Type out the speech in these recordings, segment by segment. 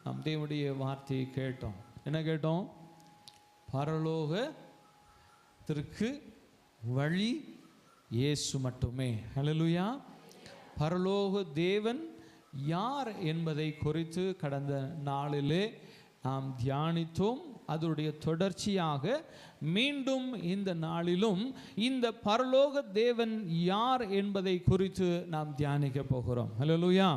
நாம் தேவனுடைய வார்த்தையை கேட்டோம். என்ன கேட்டோம்? பரலோகத்திற்கு வழி இயேசு மட்டுமே. ஹல்லேலூயா. பரலோக தேவன் யார் என்பதை குறித்து கடந்த நாளிலே நாம் தியானித்தோம். அதனுடைய தொடர்ச்சியாக மீண்டும் இந்த நாளிலும் இந்த பரலோக தேவன் யார் என்பதை குறித்து நாம் தியானிக்க போகிறோம். ஹல்லேலூயா.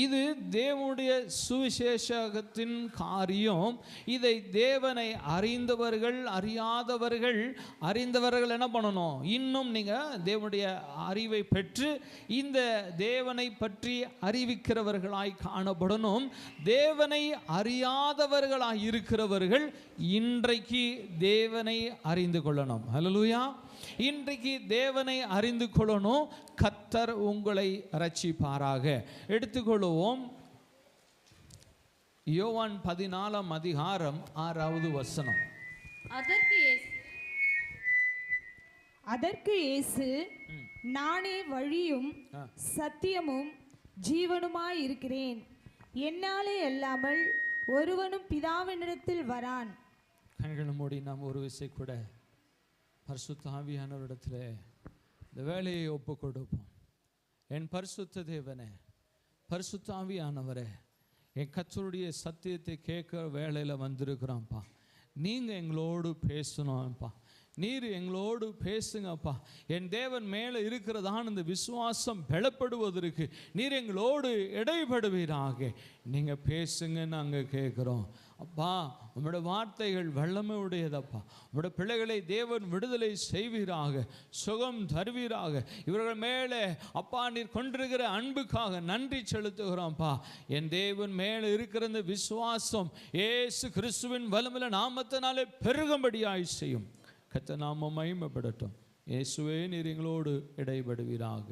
இது தேவனுடைய சுவிசேஷத்தின் காரியம். இதை தேவனை அறிந்தவர்கள் என்ன பண்ணணும்? இன்னும் நீங்கள் தேவனுடைய அறிவை பெற்று இந்த தேவனை பற்றி அறிவிக்கிறவர்களாய் காணப்படணும். தேவனை அறியாதவர்களாய் இருக்கிறவர்கள் இன்றைக்கு தேவனை அறிந்து கொள்ளணும். ஹல்லேலூயா. இன்றைக்கு தேவனை அறிந்து கொள்ளணும். கர்த்தர் உங்களை ரட்சிப்பாராக. எடுத்துக்கொள்வோம் யோவான் 14 அதிகாரம் 6வது வசனம். அதற்கு இயேசு, நானே வழியும் சத்தியமும் ஜீவனுமாய் இருக்கிறேன். என்னாலே அல்லாமல் ஒருவனும் பிதாவினிடத்தில் வரான். கண்களை மூடி நாம் ஒரு விசை கூட பரிசுத்த ஆவியானவரிடத்தில் இந்த வேலையை ஒப்பு கொடுப்போம். என் பரிசுத்த தேவனே, பரிசுத்த ஆவியானவரே, என் கர்த்தருடைய சத்தியத்தை கேட்க வேலையில் வந்திருக்கிறோம்ப்பா. நீங்கள் எங்களோடு பேசணும்ப்பா. நீர் எங்களோடு பேசுங்கப்பா. என் தேவன் மேலே இருக்கிறதான இந்த விசுவாசம் பலப்படுவதற்கு நீர் எங்களோடு இடைபடுவீராக. நீங்கள் பேசுங்க, நாங்கள் கேட்குறோம் அப்பா. உங்களோட வார்த்தைகள் வல்லமை உடையதப்பா. உங்களோட பிள்ளைகளை தேவன் விடுதலை செய்வீராக, சுகம் தருவீராக. இவர்கள் மேலே அப்பா நீர் கொண்டிருக்கிற அன்புக்காக நன்றி செலுத்துகிறோம்ப்பா. என் தேவன் மேலே இருக்கிற இந்த விசுவாசம் இயேசு கிறிஸ்துவின் வல்லமையுள்ள நாமத்தினாலே பெருகும்படியாய் செய்யும். கர்த்தர் நாமம் மகிமைப்படட்டும். இயேசுவே நீர் எங்களோடு இடைபடுவீராக.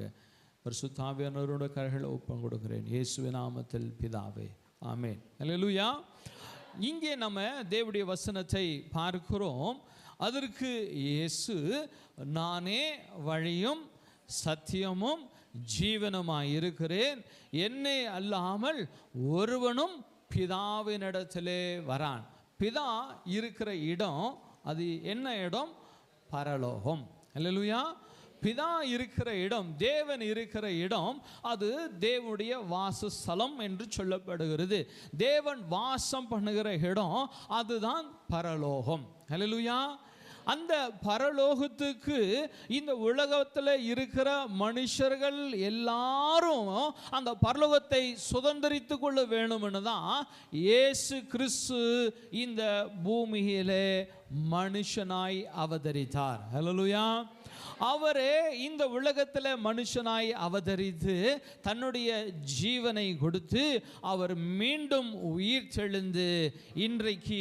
பரிசுத்த ஆவியானவரோட கரங்களை ஒப்பு கொடுக்கிறேன் இயேசுவின் நாமத்தில் பிதாவே, ஆமென். அல்லேலூயா. இங்கே நம்ம தேவனுடைய வசனத்தை பார்க்கிறோம். அதற்கு இயேசு, நானே வழியும் சத்தியமும் ஜீவனுமாய் இருக்கிறேன். என்னை அல்லாமல் ஒருவனும் பிதாவினிடத்திலே வரான். பிதா இருக்கிற இடம் அது என்ன இடம்? பரலோகம். அல்லேலூயா. பிதா இருக்கிற இடம், தேவன் இருக்கிற இடம், அது தேவனுடைய வாசஸ்தலம் என்று சொல்லப்படுகிறது. தேவன் வாசம் பண்ணுகிற இடம் அதுதான் பரலோகம். அல்லேலூயா. அந்த பரலோகத்துக்கு இந்த உலகத்தில் இருக்கிற மனுஷர்கள் எல்லாரும் அந்த பரலோகத்தை சுதந்திரித்து கொள்ள வேணும்னு தான் இயேசு கிறிஸ்து இந்த பூமியிலே மனுஷனாய் அவதரித்தார். ஹல்லேலூயா. அவரே இந்த உலகத்தில் மனுஷனாய் அவதரித்து தன்னுடைய ஜீவனை கொடுத்து அவர் மீண்டும் உயிர் தெழுந்து இன்றைக்கு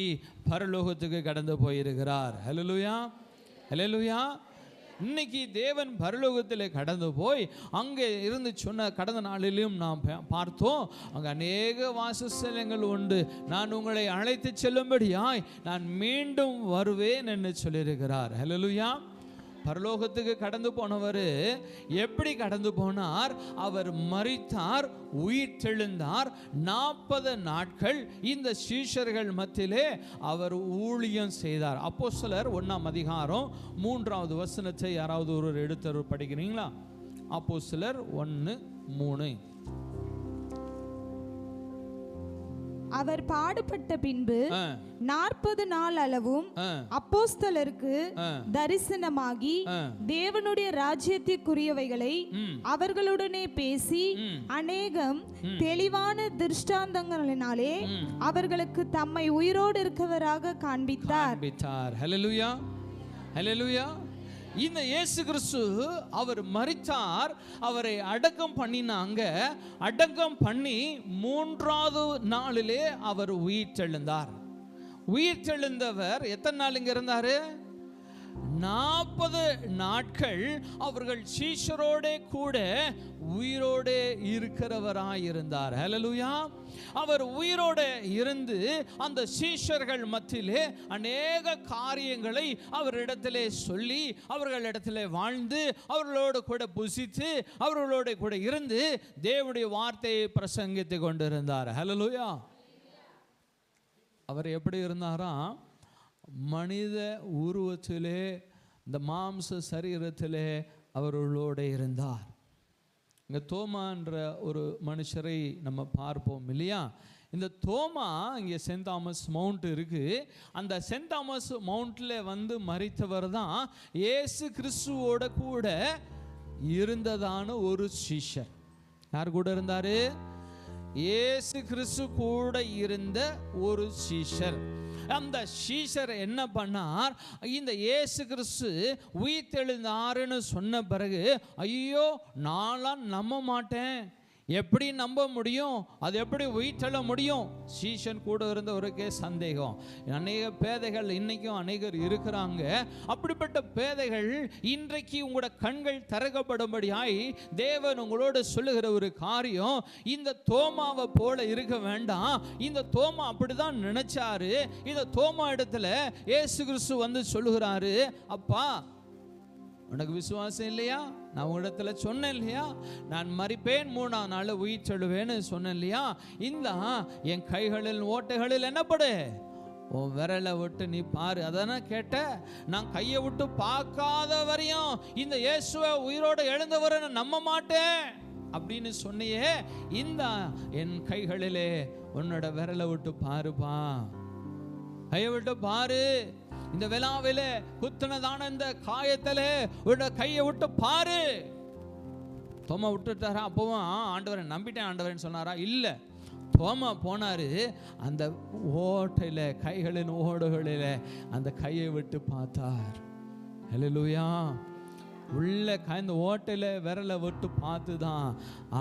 பரலோகத்துக்கு கடந்து போயிருக்கிறார். ஹல்லேலூயா. ஹல்லேலூயா. இன்னைக்கு தேவன் பரலோகத்தில் கடந்து போய் அங்கே இருந்து சொன்ன கடந்த நாளிலும் நாம் பார்த்தோம், அங்கே அநேக வாசஸ்தலங்கள் உண்டு, நான் உங்களை அழைத்து செல்லும்படியாய் நான் மீண்டும் வருவேன் என்று சொல்லியிருக்கிறார். ஹல்லேலூயா. பரலோகத்துக்கு கடந்து போனவர் எப்படி கடந்து போனார்? அவர் மரித்தார், உயிர் தெழுந்தார். 40 நாட்கள் இந்த சீஷர்கள் மத்தியிலே அவர் ஊழியம் செய்தார். அப்போஸ்தலர் 1ஆம் அதிகாரம் 3வது வசனத்தை யாராவது ஒருவர் எடுத்து படிக்கிறீங்களா? அப்போஸ்தலர் 1:3. அவர் பாடுபட்ட பின்பு 40 நாள் அளவும் அப்போஸ்தலருக்கு தரிசனமாகி தேவனுடைய ராஜ்யத்திற்குரியவைகளை அவர்களுடனே பேசி அநேகம் தெளிவான திருஷ்டாந்தங்களினாலே அவர்களுக்கு தம்மை உயிரோடு இருக்கவராக காண்பித்தார். ஹல்லேலூயா. ஹல்லேலூயா. இந்த இயேசு கிறிஸ்து அவர் மரித்தார், அவரை அடக்கம் பண்ணினாங்க. அடக்கம் பண்ணி 3வது நாளிலே அவர் உயிர் தெழுந்தார். உயிர் தெழுந்தவர் எத்தனை நாள் இங்க இருந்தாரு? 40 நாட்கள் அவர்கள் சீஷரோட கூட உயிரோட இருக்கிறவராயிருந்தார். ஹல்லேலூயா. அவர் உயிரோட இருந்து அந்த சீஷர்கள் மத்தியிலே அநேக காரியங்களை அவரிடத்திலே சொல்லி அவர்களிடத்திலே வாழ்ந்து அவர்களோடு கூட புசித்து அவர்களோடு கூட இருந்து தேவனுடைய வார்த்தையை பிரசங்கித்து கொண்டிருந்தார். ஹல்லேலூயா. அவர் எப்படி இருந்தாராம்? மனித உருவத்திலே, இந்த மாம்ச சரீரத்திலே அவர்களோடு இருந்தார். இங்கே தோமான்ற ஒரு மனுஷரை நம்ம பார்ப்போம் இல்லையா? இந்த தோமா, இங்கே சென்ட் தாமஸ் மவுண்ட் இருக்குது, அந்த சென்ட் தாமஸ் மவுண்டில் வந்து மரித்தவர் தான் இயேசு கிறிஸ்துவோட கூட இருந்ததான ஒரு சீஷர். யார் கூட இருந்தார்? இயேசு கிறிஸ்து கூட இருந்த ஒரு சீஷர். அந்த சீஷர் என்ன பண்ணார்? இந்த இயேசு கிறிஸ்து உயிர்த்தெழுந்தாருன்னு சொன்ன பிறகு, ஐயோ நான்லாம் நம்ப மாட்டேன், எப்படி நம்ப முடியும், அது எப்படி உயிர்த்தெழ முடியும்? சீஷன் கூட இருந்தவருக்கே சந்தேகம். அநேக பேதைகள் இன்னைக்கும் அநேகர் இருக்கிறாங்க. அப்படிப்பட்ட பேதைகள் இன்றைக்கு உங்களோட கண்கள் திறக்கப்படும்படியாய் தேவன் உங்களோடு சொல்லுகிற ஒரு காரியம், இந்த தோமாவை போல இருக்க வேண்டாம். இந்த தோமா அப்படிதான் நினைச்சாரு. இந்த தோமா இடத்துல இயேசு கிறிஸ்து வந்து சொல்லுகிறாரு, அப்பா உனக்கு விசுவாசம் இல்லையா? நான் உங்களிடத்துல சொன்னேன் இல்லையா, நான் மரிப்பேன் 3ஆம் நாள் உயிர் சொல்லுவேன்னு சொன்னேன் இல்லையா? இந்த என் கைகளில் ஓட்டைகளில் என்னப்படு, உன் விரலை விட்டு நீ பாரு. அதானே கேட்ட? நான் கையை விட்டு பார்க்காத வரையும் இந்த இயேசுவை உயிரோடு எழுந்தவரை நான் நம்ப மாட்டேன் அப்படின்னு சொன்னியே, இந்த என் கைகளிலே உன்னோட விரலை விட்டு பாருப்பா, கையை விட்டு பாரு, இந்த விழாவில குத்துனதான இந்த காயத்தில உன்னோட கையை விட்டு பாரு. தோமா விட்டுட்டாரா? அப்பவும் ஆண்டவரை நம்பிட்டேன் ஆண்டவரேன்னு சொன்னாரா? இல்லை. தோமா போனாரு, அந்த ஓட்டையில, கைகளின் ஓடுகளில அந்த கையை விட்டு பார்த்தார். ஹல்லேலூயா. உள்ள இந்த ஓட்டையில விரலை விட்டு பார்த்து தான்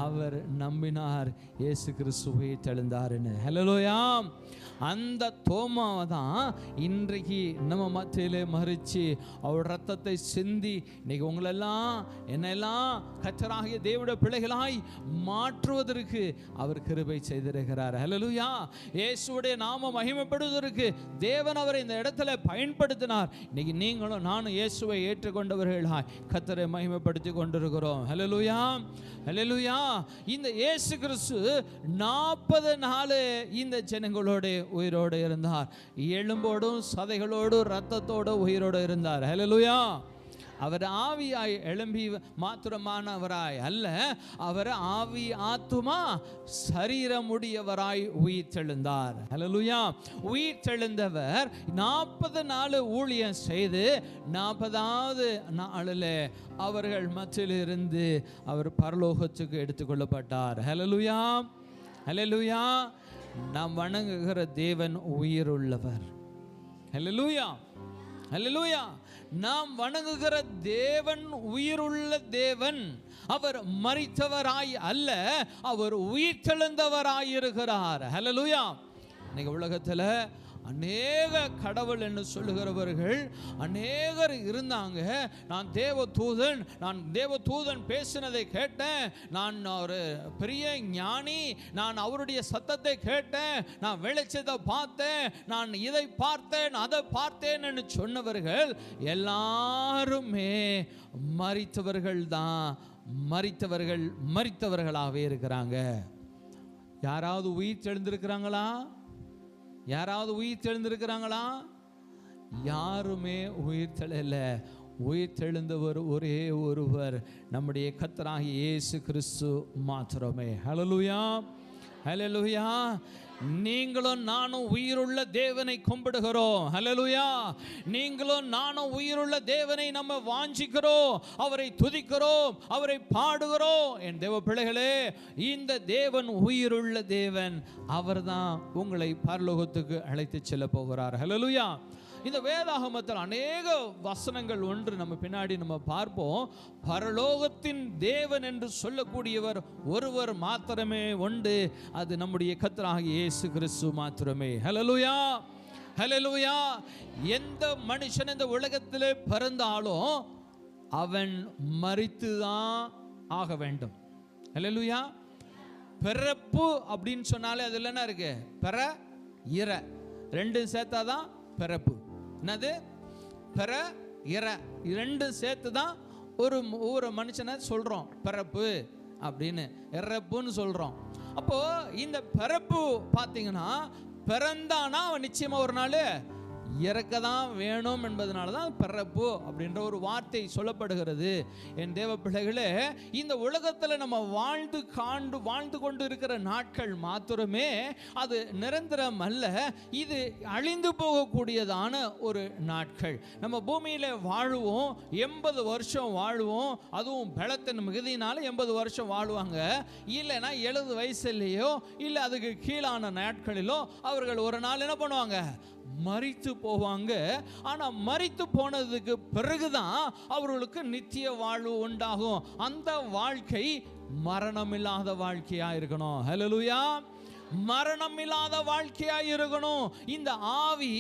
அவர் நம்பினார் இயேசு கிறிஸ்துவை தெழுந்தாருன்னு. ஹல்லேலூயா. அந்த தோமாவை தான் இன்றைக்கு நம்ம மத்தியிலே மறித்து அவர் ரத்தத்தை சிந்தி இன்னைக்கு உங்களெல்லாம் என்னெல்லாம் கர்த்தராகிய தேவனுடைய பிள்ளைகளாய் மாற்றுவதற்கு அவர் கிருபை செய்திருக்கிறார். ஹல்லேலூயா. இயேசுவுடைய நாமம் மகிமைப்படுவதற்கு தேவன் அவரை இந்த இடத்துல பயன்படுத்தினார். இன்னைக்கு நீங்களும் நானும் இயேசுவை ஏற்றுக்கொண்டவர்களாய் கர்த்தரை மகிமைப்படுத்தி கொண்டிருக்கிறோம். ஹல்லேலூயா, ஹல்லேலூயா. இந்த இயேசு கிறிஸ்து 40 நாள் இந்த ஜனங்களோட உயிரோடு இருந்தார். எலும்போடும் சதைகளோடும் ரத்தத்தோடு உயிரோடு இருந்தார். ஹல்லேலூயா. அவர் ஆவியாய் எழும்பி மாத்திரமானவராய் அல்ல, அவர் ஆவி ஆத்துமா சரீரமுடையவராய் உயிர் தெழுந்தார். ஹல்லேலூயா. உயிர் தெழுந்தவர் 40 நாள் ஊழியம் செய்து 40வது நாளில் அவர்கள் மத்தியிலிருந்து அவர் பரலோகத்துக்கு எடுத்துக்கொள்ளப்பட்டார். ஹல்லேலூயா, ஹல்லேலூயா. நாம் வணங்குகிற தேவன் உயிருள்ளவர். ஹல்லேலூயா, ஹல்லேலூயா. நாம் வணங்குகிற தேவன் உயிருள்ள தேவன். அவர் மரித்தவராய் அல்ல, அவர் உயிர் தெழுந்தவராய் இருக்கிறார். ஹல்லேலூயா. இன்னைக்கு உலகத்தில் அநேக கடவுள் என்று சொல்லுகிறவர்கள் அநேகர் இருந்தாங்க. நான் தேவதூதன் பேசினதை கேட்டேன், நான் ஒரு பெரிய ஞானி, நான் அவருடைய சத்தத்தை கேட்டேன், நான் வெளிச்சத்தை பார்த்தேன், நான் இதை பார்த்தேன் அதை பார்த்தேன் என்று சொன்னவர்கள் எல்லாருமே மரித்தவர்கள் தான். மரித்தவர்களாகவே இருக்கிறாங்க. யாராவது உயிர் தெழுந்திருக்கிறாங்களா? யாராவது உயிர் தெழுந்திருக்கிறாங்களா? யாருமே உயிர் தெழல. உயிர் தெழுந்தவர் ஒரே ஒருவர், நம்முடைய கர்த்தராகிய இயேசு கிறிஸ்து மாத்திரமே. ஹல்லேலூயா, ஹல்லேலூயா. நீங்களும் நானும் உயிருள்ள தேவனை கும்பிடுகிறோம். ஹல்லேலூயா. நீங்களும் நானும் உயிருள்ள தேவனை நம்ம வாஞ்சிக்கிறோம், அவரை துதிக்கிறோம், அவரை பாடுகிறோம். என் தேவ பிள்ளைகளே, இந்த தேவன் உயிருள்ள தேவன். அவர்தான் உங்களை பரலோகத்துக்கு அழைத்து செல்ல போகிறார். ஹல்லேலூயா. இந்த வேதாகமத்தில் அநேக வசனங்கள் ஒன்று நம்ம பின்னாடி நம்ம பார்ப்போம். பரலோகத்தின் தேவன் என்று சொல்லக்கூடியவர் ஒருவர் மாத்திரமே உண்டு, அது நம்முடைய கர்த்தராகிய இயேசு கிறிஸ்து மாத்திரமே. ஹல்லேலூயா, ஹல்லேலூயா. எந்த மனுஷன் இந்த உலகத்திலே பிறந்தாலும் அவன் மரித்துதான் ஆக வேண்டும். ஹல்லேலூயா. பிறப்பு அப்படின்னு சொன்னாலே அதுல என்ன இருக்கு? பிற இற ரெண்டும் சேர்த்தாதான் பிறப்பு. என்னது? பிற இற ரெண்டும் சேர்த்து தான் ஒரு மனுஷனை சொல்றோம் பிறப்பு அப்படின்னு, இறப்புன்னு சொல்றோம். அப்போ இந்த பிறப்பு பார்த்தீங்கன்னா பிறந்தானா அவன் நிச்சயமா ஒரு நாள் இறக்க தான் வேணும் என்பதனால தான் பிறப்பு அப்படின்ற ஒரு வார்த்தை சொல்லப்படுகிறது. என் தேவ பிள்ளைகளே, இந்த உலகத்தில் நம்ம வாழ்ந்து கொண்டு இருக்கிற நாட்கள் மாத்திரமே அது நிரந்தரம் அல்ல, இது அழிந்து போகக்கூடியதான ஒரு நாட்கள். நம்ம பூமியில் வாழுவோம், 80 வருஷம் வாழுவோம், அதுவும் பலத்தின் மிகுதியினால 80 வருஷம் வாழுவாங்க. இல்லைன்னா 70 வயசுலேயோ இல்லை அதுக்கு கீழான நாட்களிலோ அவர்கள் ஒரு நாள் என்ன பண்ணுவாங்க, மரித்து போவாங்க. ஆனா மரித்து போனதுக்கு பிறகுதான் அவர்களுக்கு நித்திய வாழ்வு உண்டாகும். அந்த வாழ்க்கை மரணமில்லாத வாழ்க்கையா இருக்கணும். ஹல்லேலூயா. மரணமில்லாத வாழ்க்கையா இருக்கணும். இந்த ஆவி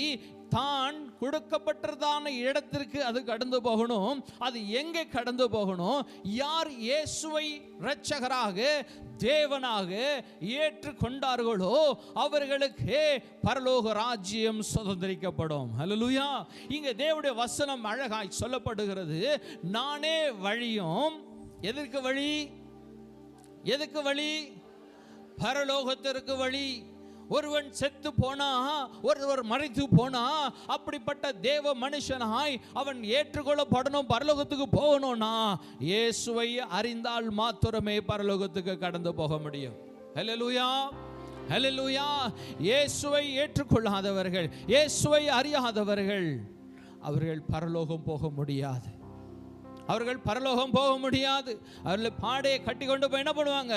தான் கொடுக்கப்பட்டதான இடத்திற்கு அது கடந்து போகணும். அது எங்கே கடந்து போகணும்? யார் இயேசுவை இரட்சகராக தேவனாக ஏற்றுக்கொண்டார்களோ அவர்களுக்கு பரலோக ராஜ்யம் சுதந்திரிக்கப்படும். ஹல்லேலூயா. இங்க தேவனுடைய வசனம் அழகாய் சொல்லப்படுகிறது. நானே வழியும். எதற்கு வழி? எதுக்கு வழி? பரலோகத்திற்கு வழி. ஒருவன் செத்து போனா, ஒருவர் மரித்து போனா, அப்படிப்பட்ட தேவ மனுஷனாய் அவன் ஏற்றுக்கொள்ளப்படணும், பரலோகத்துக்கு போகணும்னா இயேசுவை அறிந்தால் மாத்திரமே பரலோகத்துக்கு கடந்து போக முடியும். ஹல்லேலூயா. ஹல்லேலூயா. இயேசுவை ஏற்றுக்கொள்ளாதவர்கள், இயேசுவை அறியாதவர்கள், அவர்கள் பரலோகம் போக முடியாது. அவர்கள் பரலோகம் போக முடியாது. அவர்கள் பாடையை கட்டி கொண்டு போய் என்ன பண்ணுவாங்க?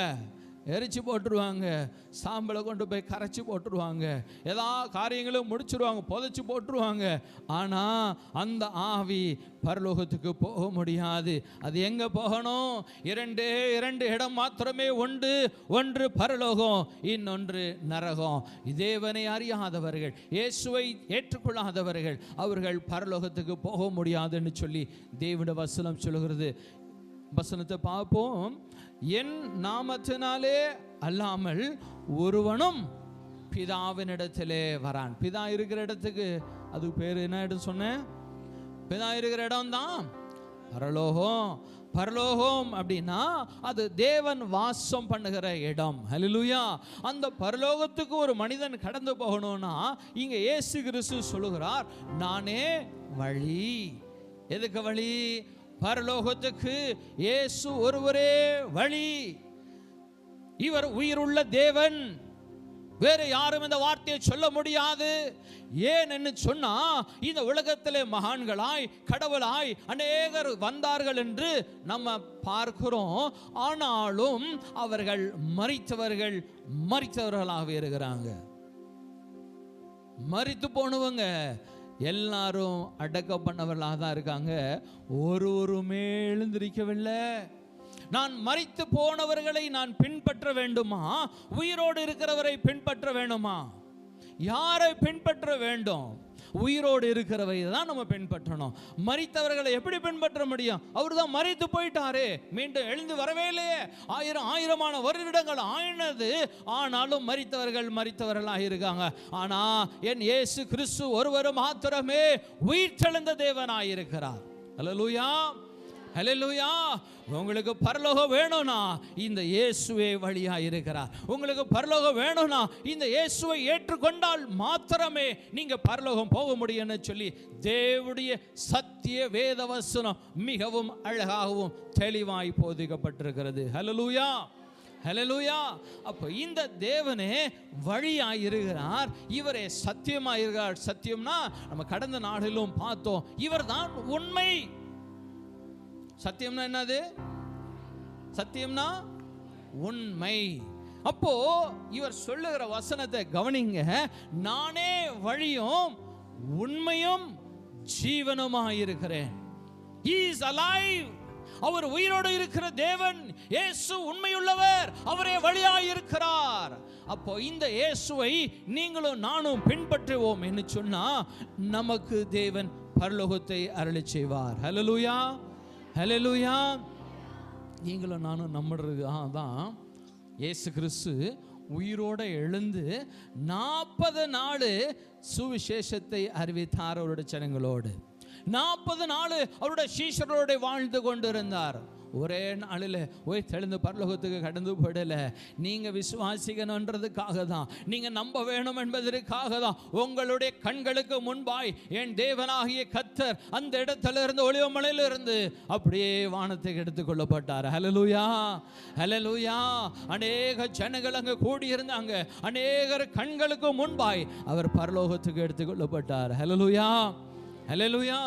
எரிச்சு போட்டுருவாங்க. சாம்பலை கொண்டு போய் கரைச்சி போட்டுருவாங்க. ஏதா காரியங்களும் முடிச்சிருவாங்க, புதைச்சி போட்டுருவாங்க. ஆனால் அந்த ஆவி பரலோகத்துக்கு போக முடியாது. அது எங்கே போகணும்? இரண்டு இடம் மாத்திரமே உண்டு. ஒன்று பரலோகம், இன்னொன்று நரகம். தேவனை அறியாதவர்கள், இயேசுவை ஏற்றுக்கொள்ளாதவர்கள், அவர்கள் பரலோகத்துக்கு போக முடியாதுன்னு சொல்லி தேவனுடைய வசனம் சொல்கிறது. வசனத்தை பார்ப்போம். என் நாமத்தினாலே அல்லாமல் ஒருவனும் பிதாவினிடத்திலே வரான். பிதா இருக்கிற இடத்துக்கு அது பேர் என்ன இடம் சொன்னேன்? பிதா இருக்கிற இடம் தான் பரலோகம். பரலோகம் அப்படின்னா அது தேவன் வாசம் பண்ணுகிற இடம். ஹல்லேலூயா. அந்த பரலோகத்துக்கு ஒரு மனிதன் கடந்து போகணும்னா இங்க இயேசு கிறிஸ்து சொல்லுகிறார், நானே வழி. எதுக்கு வழி? பரலோகத்துக்கு இயேசு ஒருவரே வழி. இவர் உயிருள்ள தேவன். வேற யாரும் இந்த வார்த்தையை சொல்ல முடியாது. ஏன் என்று சொன்னா, இந்த உலகத்திலே மகான்களாய் கடவுளாய் அநேகர் வந்தார்கள் என்று நம்ம பார்க்கிறோம். ஆனாலும் அவர்கள் மரித்தவர்களாக இருக்கிறாங்க. மரித்து போனவங்க எல்லாரும் அடக்கம் பண்ணவர்களாக தான் இருக்காங்க. ஒருவருமே எழுந்திருக்கவில்லை. நான் மரித்து போனவர்களை நான் பின்பற்ற வேண்டுமா? உயிரோடு இருக்கிறவரை பின்பற்ற வேண்டுமா? யாரை பின்பற்ற வேண்டும்? உயிரோடு இருக்கிறவை தான் நம்ம பின்பற்றணும். மரித்தவர்களை எப்படி பின்பற்ற முடியும்? அவர் தான் மரித்து போயிட்டாரே, மீண்டும் எழுந்து வரவே இல்லையே. ஆயிரமான வருடங்கள் ஆயினது, ஆனாலும் மரித்தவர்களாக இருக்காங்க. ஆனா என் இயேசு கிறிஸ்து ஒருவர் மாத்திரமே உயிர் தெழுந்த தேவனாயிருக்கிறார். ஹல்லேலூயா. ஹல்லேலூயா. உங்களுக்கு பரலோகம் வேணும்னா இந்த இயேசுவே வழியா இருக்கிறார். உங்களுக்கு பரலோகம் வேணும்னா இந்த இயேசுவை ஏற்றுக்கொண்டால் மாத்திரமே நீங்க பரலோகம் போக முடியும்னு சொல்லி தேவனுடைய சத்திய வேத வசனம் மிகவும் அழகாகவும் தெளிவாய் போதிக்கப்பட்டிருக்கிறது. ஹல்லேலூயா. ஹல்லேலூயா. அப்போ இந்த தேவனே வழியாய் இருக்கிறார். இவரே சத்தியமாய் இருக்கிறார். சத்தியம்னா நம்ம கடந்த நாளிலும் பார்த்தோம், இவர் தான் உண்மை. சத்தியம்னா என்னது? சத்தியம்னா உண்மை. அப்போ இவர் சொல்லுகிற வசனத்தை கவனிங்க. நானே வழியும் உண்மையும் ஜீவனுமாய் இருக்கிறேன். He is alive. அவர் உயிரோடு இருக்கிற தேவன். இயேசு உண்மையுள்ளவர். அவரே வழியாய் இருக்கிறார். அப்போ இந்த இயேசுவை நீங்களும் நானும் பின்பற்றுவோம் என்று சொன்னா நமக்கு தேவன் பரலோகத்தை அருளி செய்வார். ஹல்லேலூயா. ஹல்லேலூயா. நீங்களும் நானும் நம்புறது தான் இயேசு கிறிஸ்து உயிரோட எழுந்து 40 நாள் சுவிசேஷத்தை அறிவித்தார். அவருடைய ஜனங்களோடு 40 நாள் அவருடைய சீஷரோடு வாழ்ந்து கொண்டிருந்தார். ஒரே நாளில் தெளிந்து பரலோகத்துக்கு கடந்து போடலை. நீங்கள் விசுவாசிக்கணுன்றதுக்காக தான், நீங்கள் நம்ப வேணும் என்பதற்காக தான் உங்களுடைய கண்களுக்கு முன்பாய் என் தேவனாகிய கர்த்தர் அந்த இடத்திலிருந்து ஒலிவமலையிலிருந்து அப்படியே வானத்துக்கு எடுத்துக்கொள்ளப்பட்டார். ஹல்லேலூயா, ஹல்லேலூயா. அநேக ஜனங்கள் அங்கே கூடியிருந்தாங்க. அநேகர் கண்களுக்கு முன்பாய் அவர் பரலோகத்துக்கு எடுத்துக்கொள்ளப்பட்டார். ஹல்லேலூயா, ஹல்லேலூயா.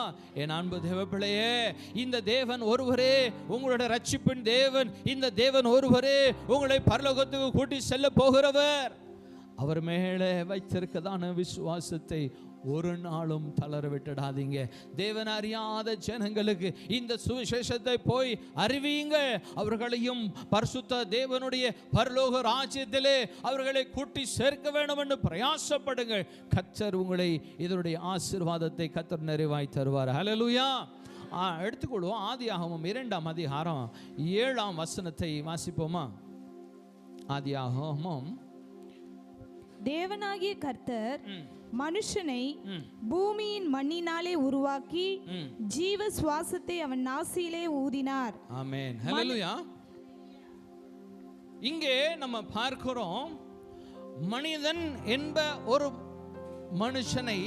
என் அன்பு தேவப்பிள்ளையே, இந்த தேவன் ஒருவரே உங்களுடைய ரட்சிப்பின் தேவன். இந்த தேவன் ஒருவரே உங்களை பரலோகத்துக்கு கூட்டி செல்ல போகிறவர். அவர் மேலே வைத்திருக்கதான விசுவாசத்தை ஒரு நாளும் தளர விட்டுடாதீங்க. தேவன் அறியாத ஜனங்களுக்கு இந்த சுவிசேஷத்தை போய் அறிவியுங்க. அவர்களையும் பரிசுத்த தேவனுடைய பரலோக ராஜ்யத்திலே அவர்களை கூட்டி சேர்க்க வேண்டும் என்று பிரயாசப்படுங்கள். கர்த்தர் உங்களை இதனுடைய ஆசீர்வாதத்தை கர்த்தர் நிறைவாய் தருவார். ஹல்லேலூயா. எடுத்துக்கொள்வோம். ஆதியாகமம் 2ஆம் அதிகாரம் 7ஆம் வசனத்தை வாசிப்போமா? ஆதியாகமம். தேவனாகிய கர்த்தர் மனுஷனை பூமியின் மண்ணினாலே உருவாக்கி ஜீவ சுவாசத்தை அவன் நாசியிலே ஊதினார். ஆமென், ஹல்லேலூயா. இங்கே நம்ம பார்க்கிறோம், மனிதன் என்ப ஒரு மனுஷனை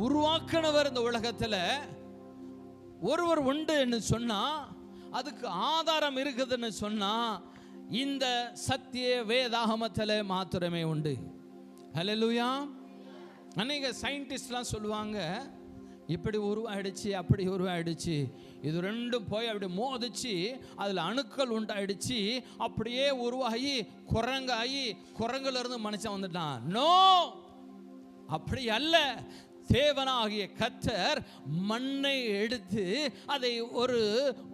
உருவாக்கினவர். இந்த உலகத்தில் ஒருவர் உண்டுன்னு சொன்னா, அதுக்கு ஆதாரம் இருக்குதுன்னு சொன்னா இந்த சத்திய வேதாகமத்தில் மாத்திரமே உண்டு. ஹல்லேலூயா. அநேக சயின்டிஸ்ட்லாம் சொல்லுவாங்க, இப்படி உருவாயிடுச்சு, அப்படி உருவாயிடுச்சு, இது ரெண்டும் போய் அப்படி மோதிச்சு அதில் அணுக்கள் உண்டாயிடுச்சு, அப்படியே உருவாகி குரங்காகி குரங்குலேருந்து மனுஷன் வந்துட்டான். நோ, அப்படி அல்ல. தேவனாகிய கர்த்தர் மண்ணை எடுத்து அதை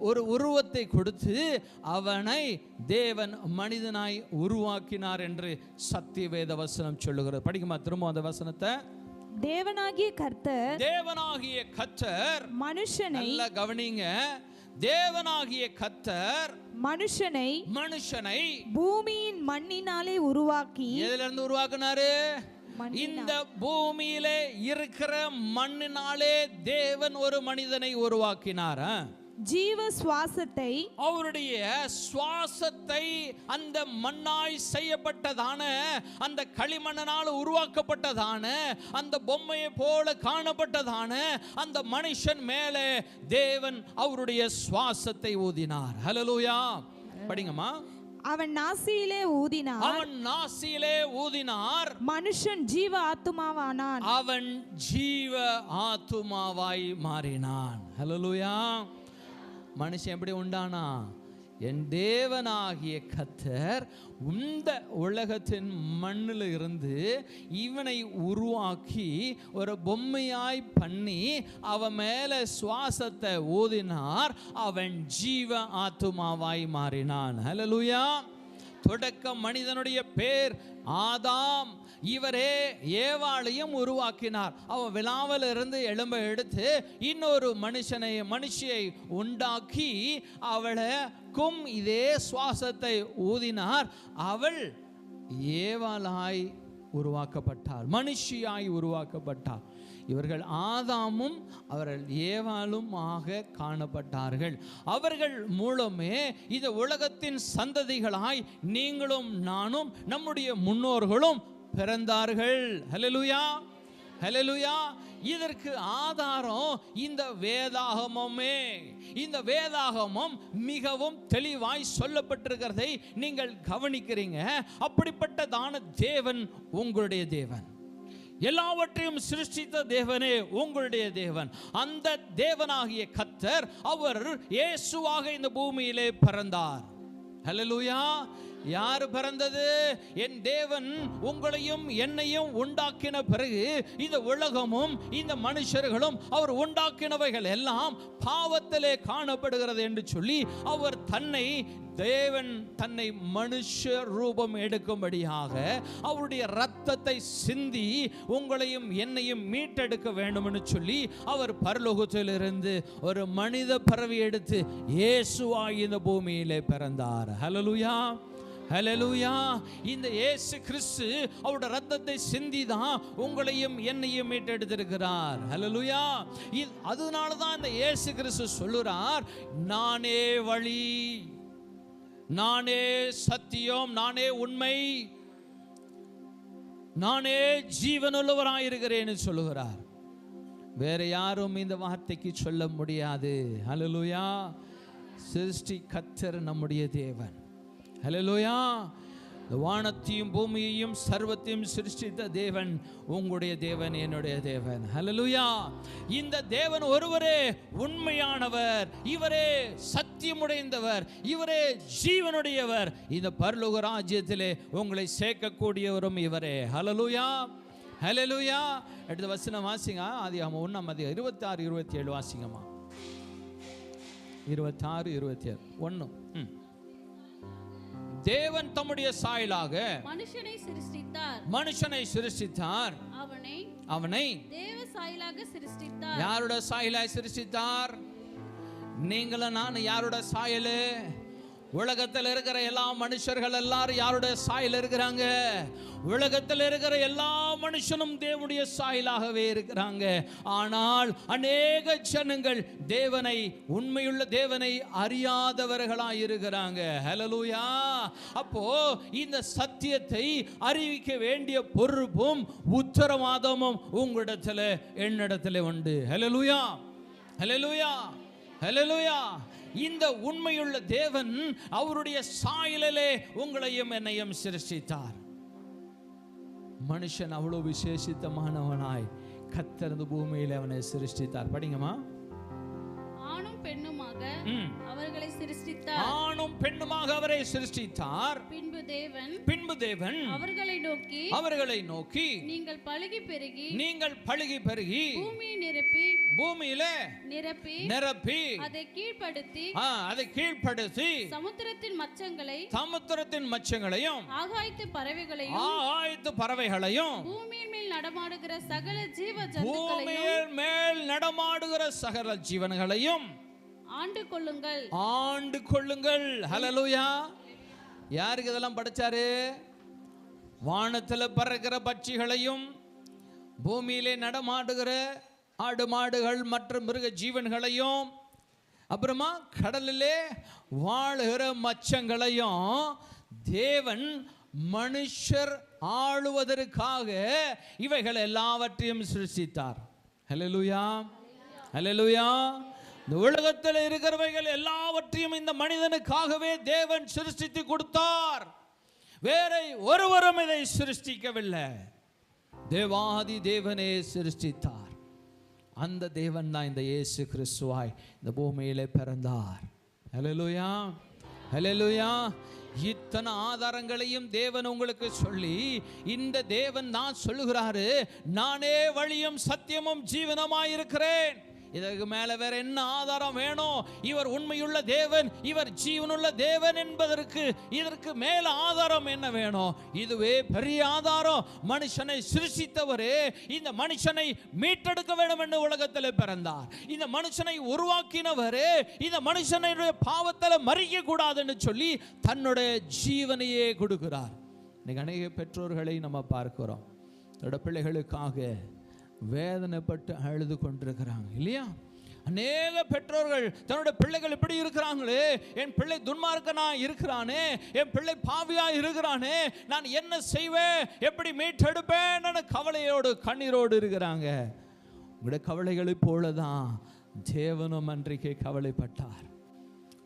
ஒரு உருவத்தை கொடுத்து அவனை தேவன் மனிதனாய் உருவாக்கினார் என்று சத்திய வேத வசனம் சொல்லுகிறது. படிக்குமா திரும்ப அந்த வசனத்தை? தேவனாகிய கர்த்தர் மனுஷனை, நல்லா கவனிங்க, தேவனாகிய கர்த்தர் மனுஷனை பூமியின் மண்ணினாலே உருவாக்கி, எதிலிருந்து உருவாக்கினாரு? இந்த பூமியிலே இருக்கிற மண்ணினாலே தேவன் ஒரு மனிதனை உருவாக்கினார். ஜீவ சுவாசத்தை, அவருடைய சுவாசத்தை அந்த மண்ணாய் செய்யப்பட்டதான அந்த களிமண்ணால் உருவாக்கப்பட்டதான அந்த பொம்மையை போல காணப்பட்டதான அந்த மனுஷன் மேலே தேவன் அவருடைய சுவாசத்தை ஊதினார். ஹல்லேலூயா. படிங்கம்மா. அவன் நாசியிலே ஊதினார். மனுஷன் ஜீவ ஆத்துமாவானான். அவன் ஜீவ ஆத்துமாவாய் மாறினான். ஹல்லேலூயா. மனுஷன் எப்படி உண்டானா? என் தேவனாகிய கர்த்தர் இந்த உலகத்தின் மண்ணில் இருந்து இவனை உருவாக்கி ஒரு பொம்மையாய் பண்ணி அவன் மேலே சுவாசத்தை ஊதினார். அவன் ஜீவ ஆத்துமாவாய் மாறினான். ஹல்லேலூயா. தொடக்க மனிதனுடைய பேர் ஆதாம். இவரே ஏவாளையும் உருவாக்கினார். அவன் விழாவில் இருந்து எலும்பை எடுத்து இன்னொரு மனுஷியை உண்டாக்கி அவளுக்கும் இதே சுவாசத்தை ஊதினார். அவள் ஏவாளாய் உருவாக்கப்பட்டார், மனுஷியாய் உருவாக்கப்பட்டார். இவர்கள் ஆதாமும் அவர்கள் ஏவாளும் ஆக காணப்பட்டார்கள். அவர்கள் மூலமே இந்த உலகத்தின் சந்ததிகளாய் நீங்களும் நானும் நம்முடைய முன்னோர்களும் பிறந்தார்கள். ஹல்லேலூயா, ஹல்லேலூயா. இதற்கு ஆதாரம் இந்த வேதாகமமே. இந்த வேதாகமம் மிகவும் தெளிவாய் சொல்லப்பட்டிருக்கிறதை நீங்கள் கவனிக்கிறீங்க. அப்படிப்பட்டதான தேவன் உங்களுடைய தேவன். எல்லாவற்றையும் சிருஷ்டித்த தேவனே உங்களுடைய தேவன். அந்த தேவனாகிய கர்த்தர் அவர் இயேசுவாக இந்த பூமியிலே பிறந்தார். ஹல்லேலூயா. யார் பிறந்தது? என் தேவன் உங்களையும் என்னையும் உண்டாக்கின பிறகு இந்த உலகமும் இந்த மனுஷர்களும் அவர் உண்டாக்கினவைகள் எல்லாம் பாவத்திலே காணப்படுகிறது என்று சொல்லி அவர் தேவன் தன்னை மனுஷ ரூபம் எடுக்கும்படியாக அவருடைய இரத்தத்தை சிந்தி உங்களையும் என்னையும் மீட்டெடுக்க வேண்டும் என்று சொல்லி அவர் பரலோகத்திலிருந்து ஒரு மனித பிறவி எடுத்து இயேசுவாய் இந்த பூமியிலே பிறந்தார். ஹல்லேலூயா, ஹல்லேலூயா. இந்த இயேசு கிறிஸ்து அவருடைய ரத்தத்தை சிந்திதான் உங்களையும் என்னையும் மீட்டெடுத்திருக்கிறார். ஹல்லேலூயா. அதனால தான் இந்த இயேசு கிறிஸ்து சொல்லுறார், நானே வழி, நானே சத்தியம், நானே உண்மை, நானே ஜீவனுள்ளவராயிருக்கிறேன்னு சொல்லுகிறார். வேற யாரும் இந்த வார்த்தைக்கு சொல்ல முடியாது. ஹல்லேலூயா. சிருஷ்டி கர்த்தர் நம்முடைய தேவன். ஹல்லேலூயா. வானத்தையும் பூமியையும் சர்வத்தையும் சிருஷ்டித்த தேவன் உங்களுடைய தேவன், என்னுடைய தேவன். ஹல்லேலூயா. இந்த தேவன் ஒருவரே உண்மையானவர், இவரே சத்தியமுடைந்தவர், இவரே ஜீவனுடையவர். இந்த பரலோக ராஜ்யத்திலே உங்களை சேர்க்கக்கூடியவரும் இவரே. ஹல்லேலூயா. ஹல்லேலூயா. அடுத்த வசனம் வாசிங்க. ஆதியாகமம் 1 26 27 வாசிங்கம்மா. 26 27 1. தேவன் தம்முடைய சாயலாக மனுஷனை சிருஷ்டித்தார். அவனை தேவ சாயலாக சிருஷ்டித்தார். யாரோட சாயலாய் சிருஷ்டித்தார்? நீங்களும் நான் யாரோட சாயல்? உலகத்தில் இருக்கிற எல்லா மனுஷர்கள் எல்லாரும் யாருடைய சாயல் இருக்கிறாங்க? உலகத்தில் இருக்கிற எல்லா மனுஷனும் தேவனுடைய சாயலாகவே இருக்கிறாங்க. ஆனால் அநேக ஜனங்கள் தேவனை, உண்மையுள்ள தேவனை அறியாதவர்களாய் இருக்கிறாங்க. ஹல்லேலூயா. அப்போ இந்த சத்தியத்தை அறிவிக்க வேண்டிய பொறுப்பும் உத்தரவாதமும் உங்களிடத்தில், என்னிடத்தில் உண்டு. ஹல்லேலூயா. ஹல்லேலூயா. ஹல்லேலூயா. இந்த உண்மையுள்ள தேவன் அவருடைய சாயலிலே உங்களையும் என்னையும் சிருஷ்டித்தார். மனுஷன் அவ்வளவு விசேஷித்தமானவனாய் கர்த்தர் இந்த பூமியிலே அவனை சிருஷ்டித்தார். படிங்கம்மா. ஆணும் பெண்ணுமாக அவர்களை சிருஷ்டித்தார். ஆணும் பெண்ணுமாக அவரை சிருஷ்டித்தார். பின்பு தேவன் அவர்களை நோக்கி நீங்கள் பலுகி பெருகி பூமியிலே நிரப்பி அதை கீழ்ப்படுத்தி சமுத்திரத்தின் மச்சங்களையும் ஆகாயத்து பறவைகளையும் பூமியின் மேல் நடமாடுகிற சகல ஜீவன்களையும் ஆண்டு கொள்ளுங்கள். ஹல்லேலூயா. யாருக்கு இதெல்லாம் படைச்சாரு? வானத்தில் பறக்கிற பட்சிகளையும் பூமியிலே நடமாடுகிற ஆடு மாடுகள் மற்றும் மிருக ஜீவன்களையும் அப்புறமா கடலிலே வாழுகிற மச்சங்களையும் தேவன் மனுஷர் ஆளுவதற்காக இவைகள் எல்லாவற்றையும் சிருஷ்டித்தார். ஹல்லேலூயா. ஹல்லேலூயா. இந்த உலகத்தில் இருக்கிறவைகள் எல்லாவற்றையும் இந்த மனிதனுக்காகவே தேவன் சிருஷ்டித்து கொடுத்தார். வேற ஒருவரும் இதை சிருஷ்டிக்கவில்லை. தேவாதி தேவனே சிருஷ்டித்தார். அந்த தேவன் தான் இந்த இயேசு கிறிஸ்துவாய் இந்த பூமியிலே பிறந்தார். ஹல்லேலூயா. ஹல்லேலூயா. இத்தனை ஆதாரங்களையும் தேவன் உங்களுக்கு சொல்லி, இந்த தேவன் தான் சொல்லுகிறாரு, நானே வழியும் சத்தியமும் ஜீவனமாயிருக்கிறேன். இதற்கு மேல வேற என்ன ஆதாரம் வேணும்? இவர் உண்மையுள்ள தேவன், இவர் ஜீவனுள்ள தேவன் என்பதற்கு இதற்கு மேல ஆதாரம் என்ன வேணும்? இதுவே பெரிய ஆதாரம். மனுஷனை சிருஷ்டித்தவரே இந்த மனுஷனை மீட்டெடுக்க வேண்டும் என்று உலகத்தில் பிறந்தார். இந்த மனுஷனை உருவாக்கினவரே இந்த மனுஷனுடைய பாவத்தில் மறிக்க கூடாதுன்னு சொல்லி தன்னுடைய ஜீவனையே கொடுக்கிறார். இன்னைக்கு அநேக பெற்றோர்களை நம்ம பார்க்கிறோம், தன்னோட பிள்ளைகளுக்காக வேதனைப்பட்டு அழுது கொண்டிருக்கிறாங்க இல்லையா? அநேக பெற்றோர்கள் தன்னோட பிள்ளைகள் இப்படி இருக்கிறாங்களே, என் பிள்ளை துன்மார்க்கனா இருக்கிறானே, என் பிள்ளை பாவியா இருக்கிறானே, நான் என்ன செய்வேன், எப்படி மீட்டெடுப்பேன் கவலையோடு கண்ணீரோடு இருக்கிறாங்க. உங்களுடைய கவலைகளை போலதான் தேவனும் அன்றைக்கு கவலைப்பட்டார்.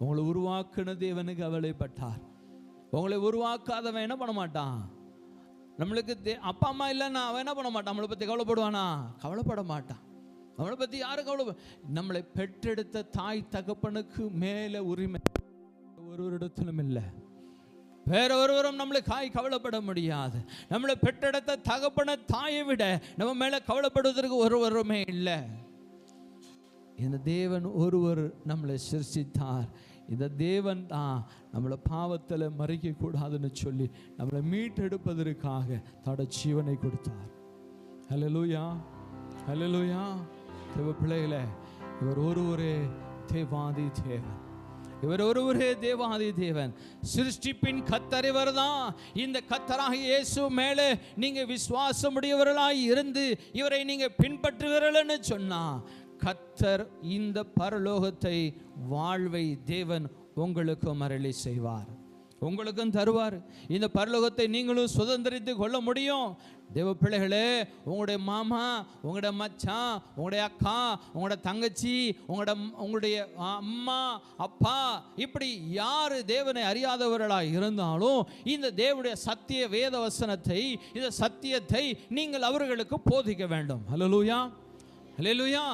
உங்களை உருவாக்குன தேவனு கவலைப்பட்டார். உங்களை உருவாக்காதவன் என்ன பண்ண மாட்டான்? நம்மளுக்கு அப்பா அம்மா இல்லைன்னா அவன் என்ன பண்ண மாட்டான்? நம்மளை பற்றி கவலைப்படுவானா? கவலைப்பட மாட்டான். நம்மளை பற்றி யாரும் கவலை. நம்மளை பெற்றெடுத்த தாய் தகப்பனுக்கு மேலே உரிமை ஒருவரிடத்திலும் இல்லை. வேற ஒருவரும் நம்மளுக்காய் கவலைப்பட முடியாது. நம்மளை பெற்றெடுத்த தகப்பன தாயை விட நம்ம மேலே கவலைப்படுவதற்கு ஒருவருமே இல்லை. இந்த தேவன் ஒருவர் நம்மளை சிருஷ்டித்தார். இந்த தேவன் தான் நம்மளை பாவத்தில் மறிக்க கூடாதுன்னு சொல்லி நம்மளை மீட்டெடுப்பதற்காக தன்னோட ஜீவனை கொடுத்தார். ஹல்லேலூயா. ஹல்லேலூயா. தேவ பிள்ளைகளே, இவர் ஒருவரே தேவாதி தேவன். இவர் ஒருவரே தேவாதி தேவன், சிருஷ்டிப்பின் கர்த்தர் இவர்தான். இந்த கர்த்தராகிய இயேசு மேலே நீங்க விசுவாசம் உடையவர்களாய் இருந்து இவரை நீங்க பின்பற்றுவீர்கள்னு சொன்னா, கர்த்தர் இந்த பரலோகத்தை, வாழ்வை தேவன் உங்களுக்கும் அருளி செய்வார், உங்களுக்கும் தருவார். இந்த பரலோகத்தை நீங்களும் சுதந்திரித்து கொள்ள முடியும். தேவ பிள்ளைகளே, உங்களுடைய மாமா, உங்களுடைய மச்சான், உங்களுடைய அக்கா, உங்களுடைய தங்கச்சி, உங்களுடைய அம்மா அப்பா, இப்படி யார் தேவனை அறியாதவர்களாக இருந்தாலும் இந்த தேவனுடைய சத்திய வேத வசனத்தை, இந்த சத்தியத்தை நீங்கள் அவர்களுக்கு போதிக்க வேண்டும். ஹல்லேலூயா, ஹல்லேலூயா.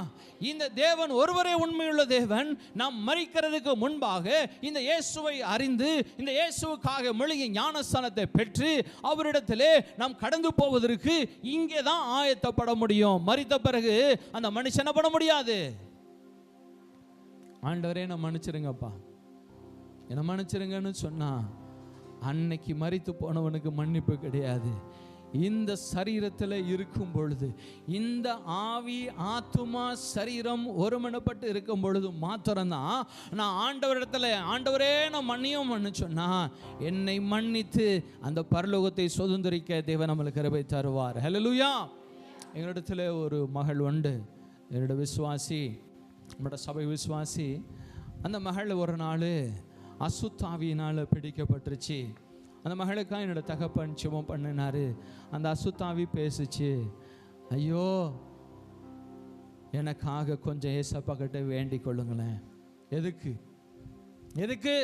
இந்த தேவன் ஒருவரே உண்மையுள்ள தேவன். நாம் மரிக்கிறதுக்கு முன்பாக இந்த இயேசுவை அறிந்து, இந்த இயேசுவுக்காக மெழுகிய ஞானஸ்தானத்தை பெற்று அவரிடத்திலே நாம் கடந்து போவதற்கு இங்கே தான் ஆயத்தப்பட முடியும். மரித்த பிறகு அந்த மனுஷனை பண்ண முடியாது. ஆண்டவரே நான் மன்னிச்சிருங்கப்பா, என்ன மன்னிச்சிருங்கன்னு சொன்னா, அன்னைக்கு மரித்து போனவனுக்கு மன்னிப்பு கிடையாது. இந்த சரீரத்தில் இருக்கும் பொழுது, இந்த ஆவி ஆத்துமா சரீரம் ஒருமனப்பட்டு இருக்கும் பொழுது மாத்திரம்தான் நான் ஆண்டவரிடத்தில், ஆண்டவரே நான் மன்னியும் சொன்னா, என்னை மன்னித்து அந்த பரலோகத்தை சுதந்திரிக்க தேவன் நம்மளுக்கு கிருபை தருவார். ஹல்லேலூயா. எங்களிடத்தில் ஒரு மகள் உண்டு, என்னோட விசுவாசி, நம்மளோட சபை விசுவாசி. அந்த மகள் ஒரு நாள் அசுத்தாவியினால் பிடிக்கப்பட்டுருச்சு. அந்த மகளுக்காக என்னோட தகப்பன் சுமம் பண்ணினாரு. அந்த அசுத்தாவி பேசுச்சு, ஐயோ எனக்காக கொஞ்சம் ஏசப்பா கிட்ட வேண்டிக் கொள்ளுங்களேன். எதுக்கு எதுக்கு?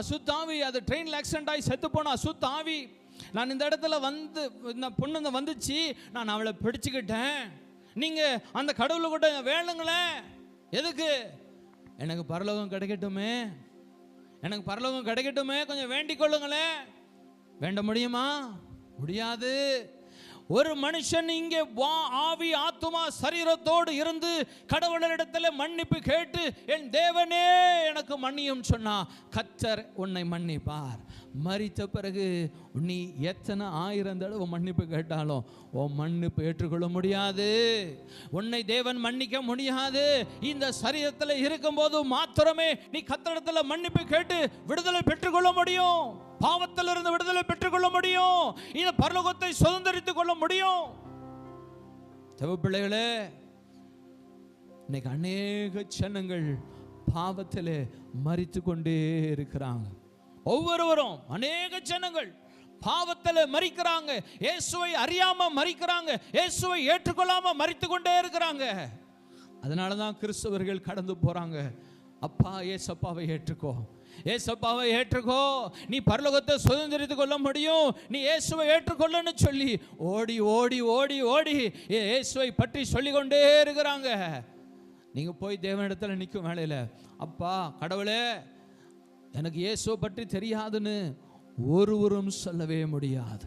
அசுத்தாவி, அது ட்ரெயினில் ஆக்சிடென்ட் ஆகி செத்து போன அசுத்தாவி. நான் இந்த இடத்துல வந்து, இந்த பொண்ணு வந்துச்சு, நான் அவளை பிடிச்சுக்கிட்டேன். நீங்கள் அந்த கடவுளை கூட வேணுங்களேன். எதுக்கு? எனக்கு பரலோகம் கிடைக்கட்டுமே, எனக்கு பரலோகம் கிடைக்கட்டுமே, கொஞ்சம் வேண்டிக் கொள்ளுங்களேன். வேண்ட முடியுமா? முடியாது. ஒரு மனுஷன் இங்கே ஆவி ஆத்துமா சரீரத்தோடு இருந்து கடவுளிடத்தில் மன்னிப்பு கேட்டு, என் தேவனே எனக்கு மன்னியும் சொன்னா, கர்த்தர் உன்னை மன்னிப்பார். மரித்த பிறகு நீ எத்தனை 1000 தடவை மன்னிப்பு கேட்டாலும் உன் மன்னிப்பு ஏற்றுக்கொள்ள முடியாது. உன்னை தேவன் மன்னிக்க முடியாது. இந்த சரீரத்தில் இருக்கும்போது மாத்திரமே நீ கர்த்தரிடத்தில் மன்னிப்பு கேட்டு விடுதலை பெற்றுக்கொள்ள முடியும். பாவத்திலிருந்து விடுதலை பெற்றுக்கொள்ள முடியும். இந்த பரலோகத்தை சுதந்திரித்துக் கொள்ள முடியும். தேவ பிள்ளைகளே, இன்னைக்கு அநேக ஜனங்கள் பாவத்திலே மரித்து கொண்டே இருக்கிறாங்க. ஒவ்வொருவரும், அநேக ஜனங்கள் பாவத்தில் மரிக்கிறாங்க. இயேசுவை அறியாம மரிக்கிறாங்க. இயேசுவை ஏற்றுக்கொள்ளாம மரித்து கொண்டே இருக்கிறாங்க. அதனால தான் கிறிஸ்தவர்கள் கடந்து போறாங்க. அப்பா ஏசப்பாவை ஏற்றுக்கோ, ஏசப்பாவை ஏற்றுக்கோ, நீ பரலோகத்தை சுதந்திரித்துக் கொள்ள முடியும், நீ இயேசுவை ஏற்றுக்கொள்ளன்னு சொல்லி ஓடி ஓடி ஓடி ஓடி இயேசுவை பற்றி சொல்லிக்கொண்டே இருக்கிறாங்க. நீங்க போய் தேவனிடத்தில் நிற்கும் வேளையில், அப்பா கடவுளே எனக்கு இயேசுவை பற்றி தெரியாதுன்னு ஒருவரும் சொல்லவே முடியாது.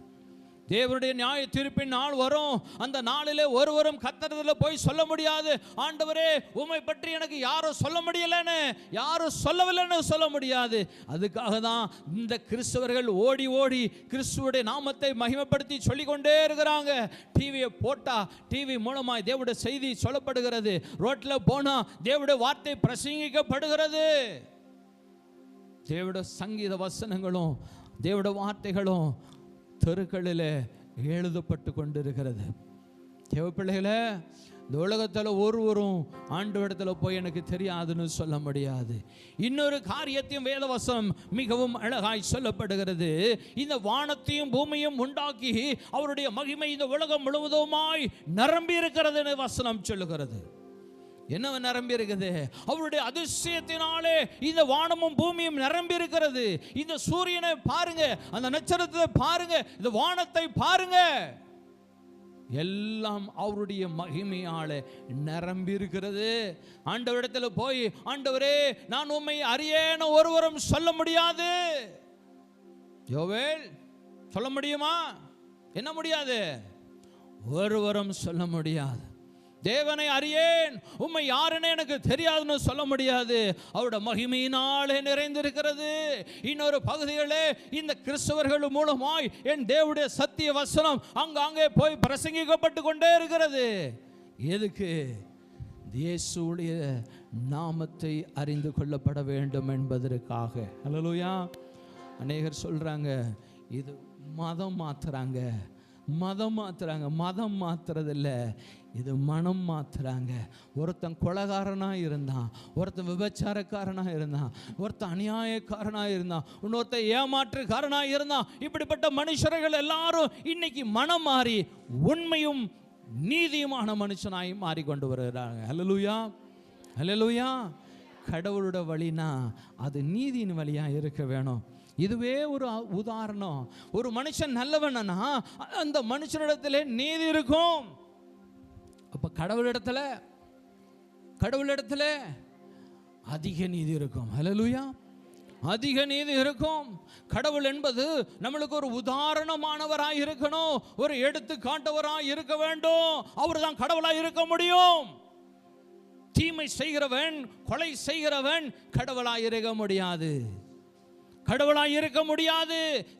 தேவனுடைய நியாய தீர்ப்பின் நாள் வரும். அந்த நாளிலே ஒருவரும் கர்த்தரிடத்தில் போய் சொல்ல முடியாது, ஆண்டவரே உம்மை பற்றி எனக்கு யாரும் சொல்ல முடியலன்னு, யாரும் சொல்லவில்லைன்னு சொல்ல முடியாது. அதுக்காக தான் இந்த கிறிஸ்தவர்கள் ஓடி ஓடி கிறிஸ்துவுடைய நாமத்தை மகிமைப்படுத்தி சொல்லிக்கொண்டே இருக்கிறாங்க. டிவியை போட்டா டிவி மூலமாய் தேவனுடைய செய்தி சொல்லப்படுகிறது. ரோட்டில் போனா தேவனுடைய வார்த்தை பிரசங்கிக்கப்படுகிறது. தேவனுடைய சங்கீத வசனங்களும் தேவனுடைய வார்த்தைகளும் தெருக்களில் எழுதப்பட்டு கொண்டிருக்கிறது. தேவ பிள்ளைகளே, இந்த உலகத்தில் ஒருவரும் ஆண்டவரிடத்தில் போய் எனக்கு தெரியாதுன்னு சொல்ல முடியாது. இன்னொரு காரியத்தையும் வேதவசனம் மிகவும் அழகாய் சொல்லப்படுகிறது. இந்த வானத்தையும் பூமியும் உண்டாக்கி அவருடைய மகிமை இந்த உலகம் முழுவதுமாய் நிரம்பி இருக்கிறது வசனம் சொல்லுகிறது. என்ன நிரம்பி இருக்குது? அவருடைய அதிசயத்தினாலே இந்த வானமும் பூமியும் நிரம்பி இருக்கிறது. இந்த சூரியனை பாருங்க, அந்த நட்சத்திரத்தை பாருங்க, இந்த வானத்தை பாருங்க, எல்லாம் அவருடைய மகிமையாலே நிரம்பி இருக்கிறது. ஆண்டவரிடத்தில் போய், ஆண்டவரே நான் உம்மை அறியேன்னு ஒருவரும் சொல்ல முடியாது. யோவேல் சொல்ல முடியுமா? என்ன முடியாது? ஒருவரும் சொல்ல முடியாது. தேவனை அறியேன், உம்மை யாருன்னு எனக்கு தெரியாதுன்னு சொல்ல முடியாது. அவருடைய மகிமையினாலே நிறைந்திருக்கிறது. இன்னொரு பகுதிகளே இந்த கிறிஸ்தவர்கள் மூலமாய் என் தேவனுடைய சத்திய வசனம் அங்கே போய் பிரசங்கிக்கப்பட்டு கொண்டே இருக்கிறது. எதுக்கு? இயேசுவுடைய நாமத்தை அறிந்து கொள்ளப்பட வேண்டும் என்பதற்காக. அல்லேலூயா. அநேகர் சொல்றாங்க இது மதம் மாத்துறாங்க, மதம் மாத்துறாங்க. மதம் மாத்துறதில்ல, இது மனம் மாத்துறாங்க. ஒருத்தன் கொலைகாரனாக இருந்தான், ஒருத்தன் விபச்சாரக்காரனாக இருந்தான், ஒருத்தன் அநியாயக்காரனாக இருந்தான், இன்னொருத்தன் ஏமாற்றுக்காரனாக இருந்தான். இப்படிப்பட்ட மனுஷர்கள் எல்லாரும் இன்னைக்கு மனம் மாறி உண்மையும் நீதியுமான மனுஷனாய் மாறிக்கொண்டு வருகிறாங்க. அல்லேலூயா, அல்லேலூயா. கடவுளோட வழினா அது நீதியின் வழியா இருக்க வேணும். இதுவே ஒரு உதாரணம். ஒரு மனுஷன் நல்லவனா அந்த மனுஷனிடத்துல நீதி இருக்கும். அப்ப கடவுளிடத்துல அதிக நீதி இருக்கும். அல்லேலூயா, அதிக நீதி இருக்கும். கடவுள் என்பது நம்மளுக்கு ஒரு உதாரணமானவராய் இருக்கணும், ஒரு எடுத்துக்காட்டவராய் இருக்க வேண்டும். அவர் தான் கடவுளாய் இருக்க முடியும். தீமை செய்கிறவன், கொலை செய்கிறவன் கடவுளாய் இருக்க முடியாது, கடவுளாய் இருக்க முடியாது.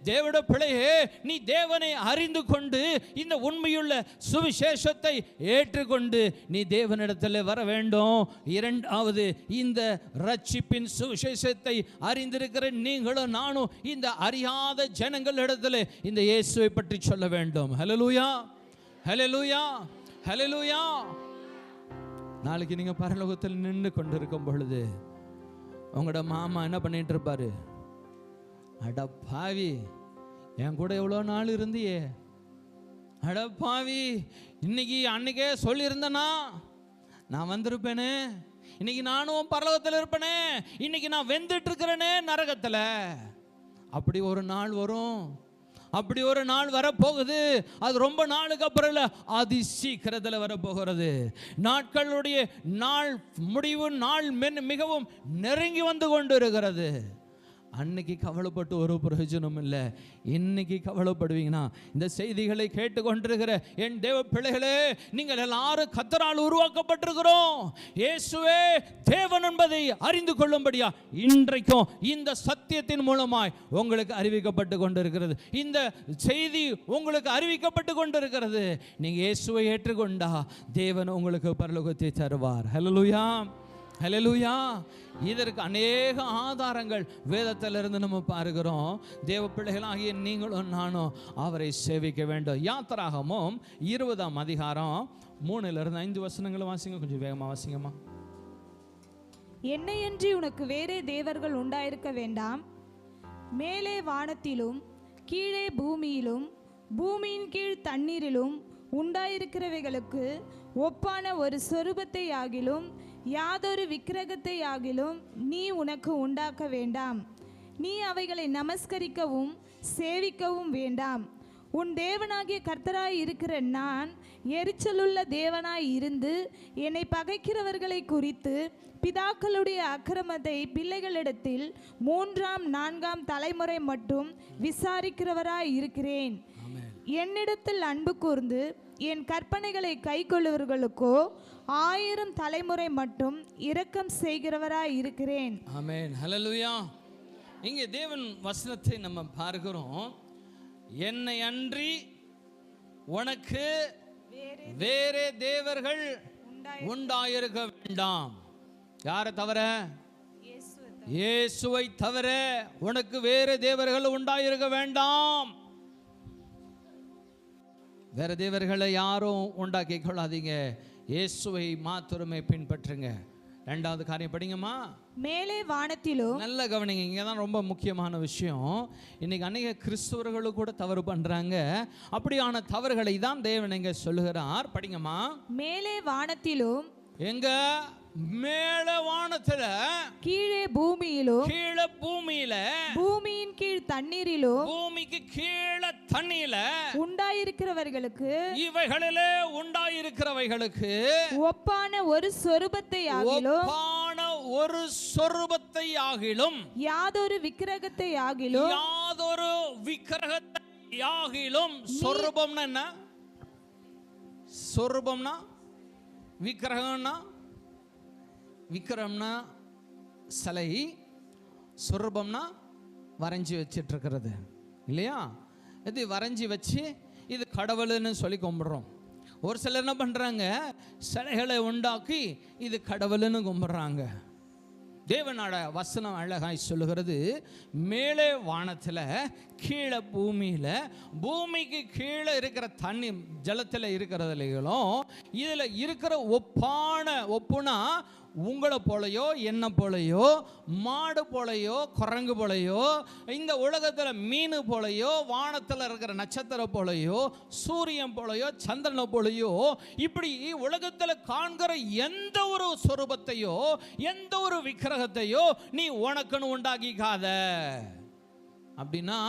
தேவட பிள்ளையே, நீ தேவனை அறிந்து கொண்டு இந்த உண்மையுள்ள சுவிசேஷத்தை ஏற்றுக்கொண்டு நீ தேவனிடத்தில் வர வேண்டும். இரண்டாவது, இந்த ரட்சிப்பின் சுவிசேஷத்தை அறிந்திருக்கிற நீங்களும் நானும் இந்த அறியாத ஜனங்களிடத்தில் இந்த இயேசுவை பற்றி சொல்ல வேண்டும். ஹல்லேலூயா, ஹல்லேலூயா, ஹல்லேலூயா. நாளைக்கு நீங்க பரலோகத்தில் நின்று கொண்டிருக்கும் பொழுது உங்களோட மாமா என்ன பண்ணிட்டு இருப்பாரு? அட பாவி, என் கூட எவ்வளோ நாள் இருந்தியே, அட பாவி, இன்னைக்கு அன்னைக்கே சொல்லியிருந்தேனா நான் வந்திருப்பேனே, இன்னைக்கு நானும் பரலோகத்தில் இருப்பேனே, இன்னைக்கு நான் வெந்துட்டு இருக்கிறேனே நரகத்தில். அப்படி ஒரு நாள் வரும், அப்படி ஒரு நாள் வரப்போகுது. அது ரொம்ப நாளுக்கு அப்புறம் இல்லை, அதி சீக்கிரத்தில் வரப்போகிறது. நாட்களுடைய நாள் முடிவு நாள் மிகவும் நெருங்கி வந்து கொண்டு இருக்கிறது. அன்னைக்கு கவலைப்பட்டு ஒரு பிரயோஜனம் இல்லை. இன்னைக்கு கவலைப்படுவீங்கன்னா, இந்த செய்திகளை கேட்டுக்கொண்டிருக்கிற என் தேவ பிள்ளைகளே, நீங்கள் எல்லாரும் கர்த்தரால் உருவாக்கப்பட்டிருக்கிறோம். இயேசுவே தேவன் என்பதை அறிந்து கொள்ளும்படியா இன்றைக்கும் இந்த சத்தியத்தின் மூலமாய் உங்களுக்கு அறிவிக்கப்பட்டு கொண்டிருக்கிறது. இந்த செய்தி உங்களுக்கு அறிவிக்கப்பட்டு கொண்டிருக்கிறது. நீங்க இயேசுவை ஏற்றுக்கொண்டா தேவன் உங்களுக்கு பரலோகத்தை தருவார். ஹல்லேலூயா, ஹல்லேலூயா. இதற்கு அநேக ஆதாரங்கள் வேதத்திலிருந்து நம்ம பார்க்கிறோம். தேவ பிள்ளைகளாகிய நீங்களும் நானும் அவரை சேவிக்க வேண்டும். யாத்திராகமம் 20ஆம் அதிகாரம் 3-5 வசனங்களை வாசிங்க. கொஞ்சம் வேகமாக வாசிங்கம்மா. என்னையன்றி உனக்கு வேறே தேவர்கள் உண்டாயிருக்க வேண்டாம். மேலே வானத்திலும் கீழே பூமியிலும் பூமியின் கீழ் தண்ணீரிலும் உண்டாயிருக்கிறவைகளுக்கு ஒப்பான ஒரு சொரூபத்தை ஆகிலும் யாதொரு விக்கிரகத்தை ஆகிலும் நீ உனக்கு உண்டாக்க வேண்டாம். நீ அவைகளை நமஸ்கரிக்கவும் சேவிக்கவும் வேண்டாம். உன் தேவனாகிய கர்த்தராய் இருக்கிற நான் எரிச்சலுள்ள தேவனாய் இருந்து என்னை பகைக்கிறவர்களை குறித்து பிதாக்களுடைய அக்கிரமத்தை பிள்ளைகளிடத்தில் 3ஆம் 4ஆம் தலைமுறை மட்டும் விசாரிக்கிறவராய் இருக்கிறேன். என்னிடத்தில் அன்பு கூர்ந்து என் கற்பனைகளை கைக்கொள்ளுவர்களுக்கோ 1000 தலைமுறை மட்டும் இரக்கம் செய்கிறவராய் இருக்கிறேன். ஆமென், ஹல்லேலூயா. இங்கே தேவன் வசனத்தை நம்ம பார்க்கிறோம். என்னை அன்றி உனக்கு வேறே தேவர்கள் உண்டாயிருக்க வேண்டாம். யாரை தவிர? இயேசுவை தவிர உனக்கு வேறு தேவர்கள் உண்டாயிருக்க வேண்டாம். வேற தேவர்களை யாரும் உண்டாக்கி கொள்ளாதீங்க. இயேசுவை மாத்திரமே பின்பற்றுங்க. ரெண்டாவது காரியம் படிங்கம்மா. மேலே வானத்திலும், நல்ல கவனிங்க, இங்கே தான் ரொம்ப முக்கியமான விஷயம். இன்னைக்கு அநேக கிறிஸ்தவர்களும் கூட தவறு பண்றாங்க. அப்படியான தவறுகளை தான் தேவன் இங்க சொல்லுகிறார். படிங்கம்மா. மேலே வானத்திலும், எங்க மேல வானத்துல, கீழே பூமியிலும், கீழே பூமியில, பூமியின் கீழ் தண்ணீரிலும், பூமிக்கு கீழே தண்ணீர்ல உண்டாயிருக்கிறவர்களுக்கு, இவைகளிலே உண்டாயிருக்கிறவைகளுக்கு ஒப்பான ஒரு சொரூபத்தை ஆகிலும், ஒப்பான ஒரு சொரூபத்தை ஆகிலும், யாதொரு விக்கிரகத்தை ஆகிலும், யாதொரு விக்கிரகத்தை ஆகிலும். சொரூபம்னா என்ன? சொரூபம்னா விக்கிரகம்னா, விக்கிரம்னா சிலை, சொரூபம்னா வரைஞ்சி வச்சிட்டு இருக்கிறது இல்லையா? இது வரைஞ்சி வச்சு இது கடவுள்னு சொல்லி கும்பிடுறோம். ஒரு சிலர் என்ன பண்றாங்க, சிலைகளை உண்டாக்கி இது கடவுள்னு கும்பிடுறாங்க. தேவனோட வசனம் அழகாய் சொல்லுகிறது, மேலே வானத்தில் கீழே பூமியில், பூமிக்கு கீழே இருக்கிற தண்ணி ஜலத்தில் இருக்கிறதுலையும் இதில் இருக்கிற ஒப்புனா உங்களை போலையோ என்ன போலையோ மாடு போலையோ குரங்கு போலையோ இந்த உலகத்தில் மீன் போலையோ வானத்தில் இருக்கிற நட்சத்திரம் போலையோ சூரியன் போலையோ சந்திரனை போலையோ இப்படி உலகத்தில் காண்கிற எந்த ஒரு சொரூபத்தையோ எந்த ஒரு விக்கிரகத்தையோ நீ உனக்குன்னு உண்டாக்கிக்காத. அப்படின்னா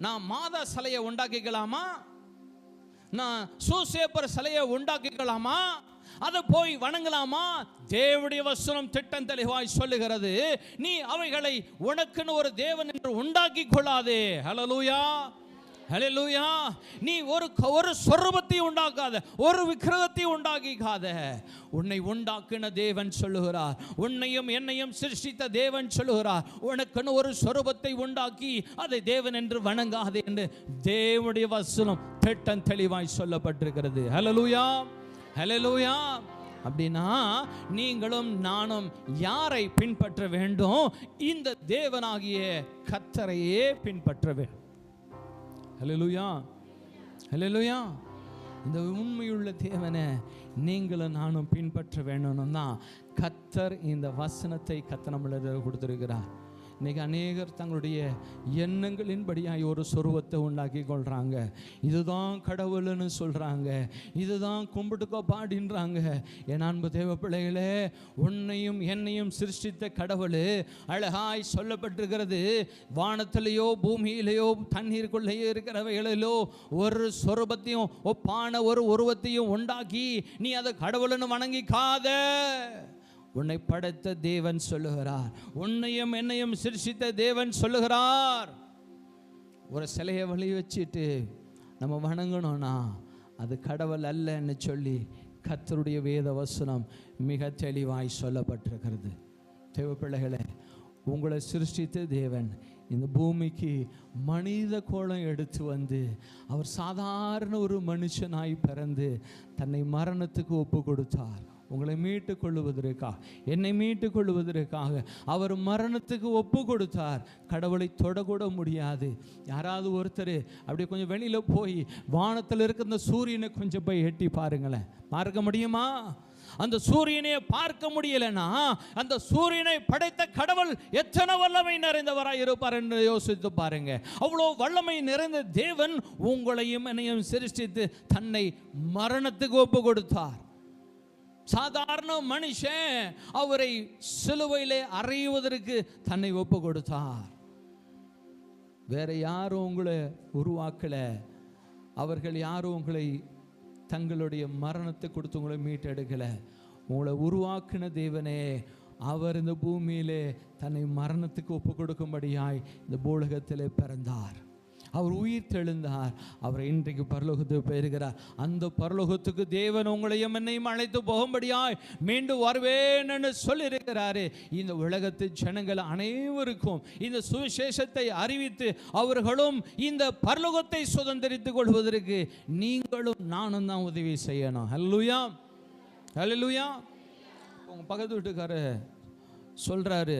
நான் மாதா சிலையை உண்டாக்கிக்கலாமா? நான் சூசேப்பர் சிலையை உண்டாக்கிக்கலாமா? அதை போய் வணங்கலாமா? தேவனுடைய வசனம் திட்டம் தெளிவாய் சொல்லுகிறது, நீ அவைகளை உனக்குன்னு ஒரு தேவன் என்று உண்டாக்கி கொள்ளாதே. ஹல்லேலூயா, ஹல்லேலூயா. நீ ஒரு சொரூபத்தை உண்டாக்காத, ஒரு விக்கிரகத்தை உண்டாக்கிக்காத. உன்னை உண்டாக்கின தேவன் சொல்லுகிறார், உன்னையும் என்னையும் சிருஷ்டித்த தேவன் சொல்லுகிறார், உனக்குன்னு ஒரு சொரூபத்தை உண்டாக்கி அதை தேவன் என்று வணங்காதே என்று தேவனுடைய வசனம் திட்டம் தெளிவாய் சொல்லப்பட்டிருக்கிறது. ஹல்லேலூயா, ஹல்லேலூயா. அப்படின்னா நீங்களும் நானும் யாரை பின்பற்ற வேண்டும்? இந்த தேவனாகிய கர்த்தரையே பின்பற்ற வேண்டும். ஹல்லேலூயா, ஹல்லேலூயா. இந்த உண்மையுள்ள தேவனை நீங்களும் நானும் பின்பற்ற வேணும்னு தான் கர்த்தர் இந்த வசனத்தை நம்மளுக்கு கொடுத்திருக்கிறார். இன்னைக்கு அநேகர் தங்களுடைய எண்ணங்களின்படியாய் ஒரு சொருவத்தை உண்டாக்கி கொள்றாங்க. இதுதான் கடவுள்னு சொல்றாங்க, இதுதான் கும்பிட்டுக்கோ பாடின்றாங்க. என் அன்பு தேவ பிள்ளைகளே, உன்னையும் என்னையும் சிருஷ்டித்த கடவுள் அழகாய் சொல்லப்பட்டிருக்கிறது, வானத்திலேயோ பூமியிலேயோ தண்ணீருக்குள்ளேயோ இருக்கிறவைகளிலோ ஒரு சொரூபத்தையும் ஒப்பான ஒரு உருவத்தையும் உண்டாக்கி நீ அதை கடவுள்னு வணங்கிக்காத. உன்னை படைத்த தேவன் சொல்லுகிறார், உன்னையும் என்னையும் சிருஷ்டித்த தேவன் சொல்லுகிறார், ஒரு சிலையை வழி வச்சுட்டு நம்ம வணங்கணும்னா அது கடவுள் அல்லன்னு சொல்லி கர்த்தருடைய வேத வசனம் மிக தெளிவாய் சொல்லப்பட்டிருக்கிறது. தேவ பிள்ளைகளே, உங்களை சிருஷ்டித்த தேவன் இந்த பூமிக்கு மனித கோலம் எடுத்து வந்து அவர் சாதாரண ஒரு மனுஷனாய் பிறந்து தன்னை மரணத்துக்கு ஒப்பு கொடுத்தார். உங்களை மீட்டு கொள்ளுவதற்காக, என்னை மீட்டு கொள்ளுவதற்காக அவர் மரணத்துக்கு ஒப்பு கொடுத்தார். கடவுளை தொடக்கூட முடியாது. யாராவது ஒருத்தர் அப்படி கொஞ்சம் வெளியில் போய் வானத்தில் இருக்கிற அந்த சூரியனை கொஞ்சம் போய் எட்டி பாருங்களேன், பார்க்க முடியுமா? அந்த சூரியனை பார்க்க முடியலன்னா அந்த சூரியனை படைத்த கடவுள் எத்தனை வல்லமை நிறைந்தவராய் இருப்பார் என்று யோசித்து பாருங்க. அவ்வளோ வல்லமை நிறைந்த தேவன் உங்களையும் என்னையும் சிருஷ்டித்து தன்னை மரணத்துக்கு ஒப்பு கொடுத்தார். சாதாரண மனுஷன் அவரை சிலுவையிலே அறையுவதற்கு தன்னை ஒப்பு கொடுத்தார். வேற யாரும் உங்களை உருவாக்கல, அவர்கள் யாரும் உங்களை தங்களுடைய மரணத்தை கொடுத்து உங்களை மீட்டெடுக்கல. உங்களை உருவாக்கின தேவனே அவர் இந்த பூமியிலே தன்னை மரணத்துக்கு ஒப்பு கொடுக்கும்படியாய் இந்த பூலகத்திலே பிறந்தார். அவர் உயிர் தெழுந்தார். அவர் இன்றைக்கு பரலோகத்துக்கு போயிருக்கிறார். அந்த பரலோகத்துக்கு தேவன் உங்களையும் என்னையும் அழைத்து போகும்படியாய் மீண்டும் வருவேன்னு சொல்லியிருக்கிறாரு. இந்த உலகத்து ஜனங்கள் அனைவருக்கும் இந்த சுவிசேஷத்தை அறிவித்து அவர்களும் இந்த பரலோகத்தை சுதந்திரித்துக் கொள்வதற்கு நீங்களும் நானும் தான் உதவி செய்யணும். ஹல்லேலூயா, ஹல்லேலூயா. உங்க பக்கத்து வீட்டுக்காரர் சொல்றாரு,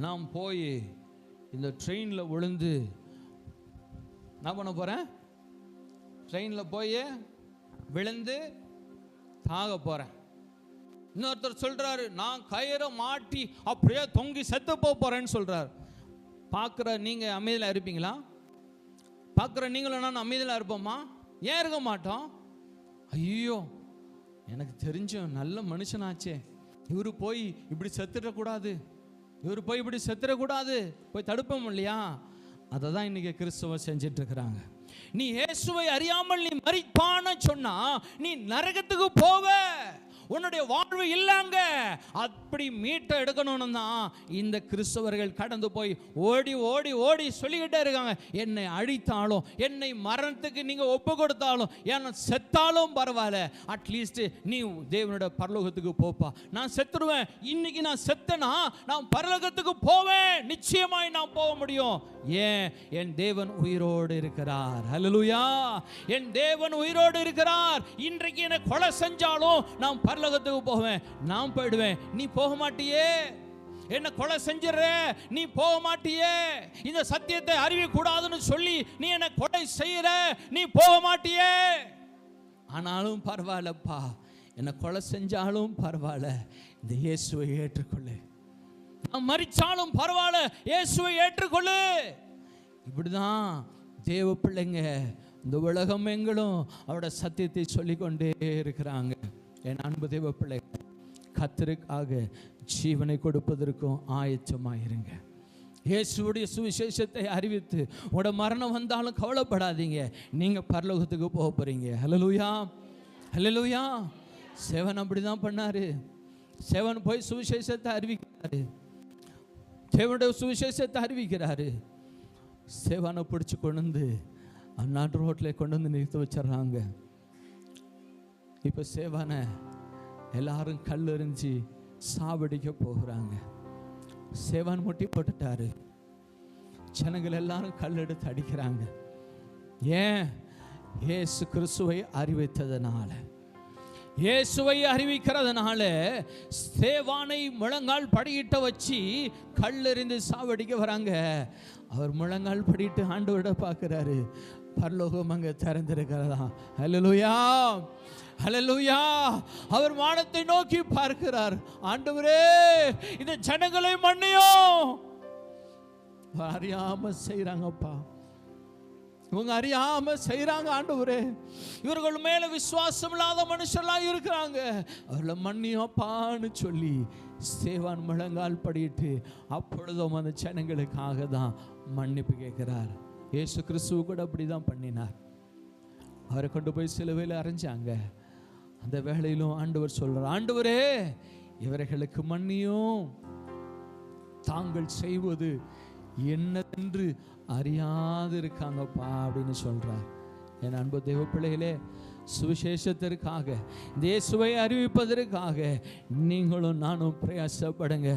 நான் போய் இந்த ட்ரெயினில் விழுந்து என்ன பண்ண போகிறேன்? ட்ரெயினில் போய் விழுந்து தாக போகிறேன். இன்னொருத்தர் சொல்கிறாரு, நான் கயிறை மாட்டி அப்படியே தொங்கி செத்து போகிறேன்னு சொல்கிறார். பார்க்குற நீங்கள் அமைதியில் இருப்பீங்களா? பார்க்குற நீங்களும் நான் அமைதியில் இருப்போமா? ஏன் இருக்க மாட்டோம்? ஐயோ, எனக்கு தெரிஞ்ச நல்ல மனுஷனாச்சே, இவர் போய் இப்படி செத்துடக்கூடாது, இவர் போய் இப்படி செத்துடக்கூடாது, போய் தடுப்போம் இல்லையா? அதை தான் இன்னைக்கு கிறிஸ்துவ செஞ்சிட்டு இருக்கிறாங்க. நீ இயேசுவை அறியாமல் நீ மரிப்பான்னு சொன்னா நீ நரகத்துக்கு போவ, உன்னுடைய வாழ்வு இல்லைங்க. அப்படி மீட்ட எடுக்கணும்னு தான் இந்த கிறிஸ்தவர்கள் கடந்து போய் ஓடி ஓடி ஓடி சொல்லிக்கிட்டே இருக்காங்க, என்னை அழித்தாலும் என்னை மரணத்துக்கு நீங்க ஒப்பு கொடுத்தாலும் ஏன்னா செத்தாலும் பரவாயில்ல, அட்லீஸ்ட் நீ தேவனுடைய பரலோகத்துக்கு போப்பா. நான் செத்துருவேன், இன்னைக்கு நான் செத்தனா நான் பரலோகத்துக்கு போவேன், நிச்சயமாய் நான் போக முடியும். ஏன்? என் தேவன் உயிரோடு இருக்கிறார். ஹல்லேலூயா! என் தேவன் உயிரோடு இருக்கிறார். இன்றைக்கு என்னை கொலை செஞ்சாலும் நான் பரலோகத்துக்கு போவேன். நான் போயிடுவேன், நீ போக மாட்டியே. என்ன கொலை செஞ்சிடற, நீ போக மாட்டியே. இந்த சத்தியத்தை அறிவிக்க கூடாதுன்னு சொல்லி நீ என்ன கொலை செய்யற, நீ போக மாட்டியே. ஆனாலும் பரவாயில்லப்பா, என்ன கொலை செஞ்சாலும் பரவாயில்ல, இந்த இயேசுவை ஏற்றுக்கொள்ளு. நான் மரிச்சாலும் பரவாயில்ல, இயேசுவை ஏற்றுக்கொள்ளு. இப்படிதான் தேவ பிள்ளைங்க இந்த உலகம் எங்களும் அவரோட சத்தியத்தை சொல்லிக்கொண்டே இருக்கிறாங்க. என் அன்பு தேவ பிள்ளைங்க, கர்த்தருக்காக ஜீவனை கொடுப்பதற்கும் ஆயத்தமாயிருங்க. இயேசுவுடைய சுவிசேஷத்தை அறிவித்து உங்களோட மரணம் வந்தாலும் கவலைப்படாதீங்க, நீங்க பரலோகத்துக்கு போக போறீங்க. ஹல்லேலூயா, ஹல்லேலூயா. சேவன் அப்படிதான் பண்ணாரு. சேவன் போய் சுவிசேஷத்தை அறிவிக்கிறாரு, தேவனுடைய சுவிசேஷத்தை அறிவிக்கிறாரு. சேவனை பிடிச்சி கொண்டு வந்து அந்நாட்டு ரோட்டில் கொண்டு வந்து நிறுத்த வச்சிடறாங்க. இப்போ சேவனை எல்லாரும் கல் எறிஞ்சு சாவடிக்க போகிறாங்க. சேவன் முட்டி போட்டுட்டாரு. ஜனங்கள் எல்லாரும் கல் எடுத்து அடிக்கிறாங்க. ஏன்? இயேசு கிறிஸ்துவை அறிவித்ததனால. இயேசுவை அறிவிக்கிறதுனால சேவானை முழங்கால் படியிட்ட வச்சு கல்லெறிந்து சாவடிக்க வராங்க. அவர் முழங்கால் படிட்டு ஆண்டவரை பார்க்கிறாரு. பரலோகம் அங்கே திறந்திருக்கிறதா. ஹல்லேலூயா, ஹல்லேலூயா. அவர் வானத்தை நோக்கி பார்க்கிறார். ஆண்டவரே, இந்த ஜனங்களை மன்னியும். அறியாம செய்றாங்கப்பா, இவங்க அறியாம செய்றாங்க. ஆண்டவரே, இவர்கள் மேல விசுவாசம் இல்லாத மனுஷர்களாக இருக்கிறாங்க, அவர்களை மன்னியப்பான்னு சொல்லி சேவான் முழங்கால் படிட்டு அப்பொழுதும் அந்த ஜனங்களுக்காக தான் மன்னிப்பு கேட்கிறார். இயேசு கிறிஸ்துவ கூட அப்படிதான் பண்ணினார். அவரை கொண்டு போய் சிலுவையில் அறைஞ்சாங்க. அந்த வேளையிலும் ஆண்டவர் சொல்றார், ஆண்டவரே, இவர்களுக்கு மன்னியும், தாங்கள் செய்வது என்னதென்று அறியாது இருக்காங்கப்பா அப்படின்னு சொல்றார். என் அன்பு தேவ பிள்ளைகளே, சுவிசேஷத்திற்காக, இயேசுவை அறிவிப்பதற்காக நீங்களும் நானும் பிரயாசப்படுங்க.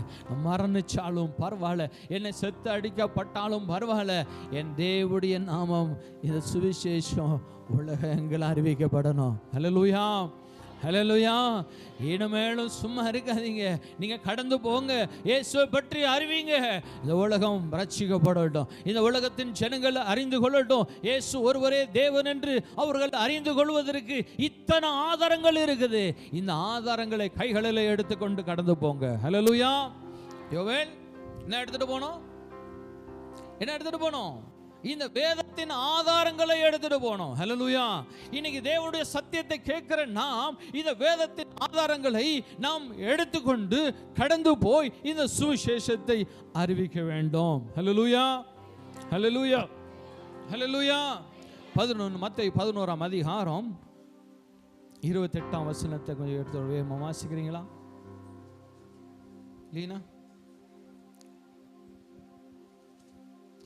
மரணிச்சாலும் பரவாயில்ல, என்னை செத்து அடிக்கப்பட்டாலும் பரவாயில்ல, என் தேவனுடைய நாமம், இந்த சுவிசேஷம் உலகங்கள் அறிவிக்கப்படணும். ஹல்லேலூயா, ஹல்லேலூயா. இனிமேலும் சும்மா இருக்காதீங்க, நீங்க கடந்து போங்க, இயேசுவை பற்றி அறிவிங்க. இந்த உலகம் ரட்சிக்கப்படட்டும், இந்த உலகத்தின் ஜனங்கள் அறிந்து கொள்ளட்டும் இயேசு ஒருவரே தேவன் என்று அவர்கள் அறிந்து கொள்வதற்கு இத்தனை ஆதாரங்கள் இருக்குது. இந்த ஆதாரங்களை கைகளில் எடுத்துக்கொண்டு கடந்து போங்க. ஹல்லேலூயா. யோவேல் என்ன எடுத்துட்டு போனோம்? என்ன எடுத்துட்டு போனோம்? இந்த வேதத்தின் ஆதாரங்களை எடுத்துட்டு போனோம். ஹல்லேலூயா. இன்னைக்கு தேவனுடைய சத்தியத்தை கேட்கிற நாம் இந்த வேதத்தின் ஆதாரங்களை நாம் எடுத்துக்கொண்டு கடந்து போய் இந்த சுவிசேஷத்தை அறிவிக்க வேண்டும். ஹல்லேலூயா, ஹல்லேலூயா, ஹல்லேலூயா. 11 மத்தேயு 11ஆம் அதிகாரம் 28ஆம் வசனத்தை கொஞ்சம் எடுத்து வேகமா வாசிக்கிறீங்களா லீனா?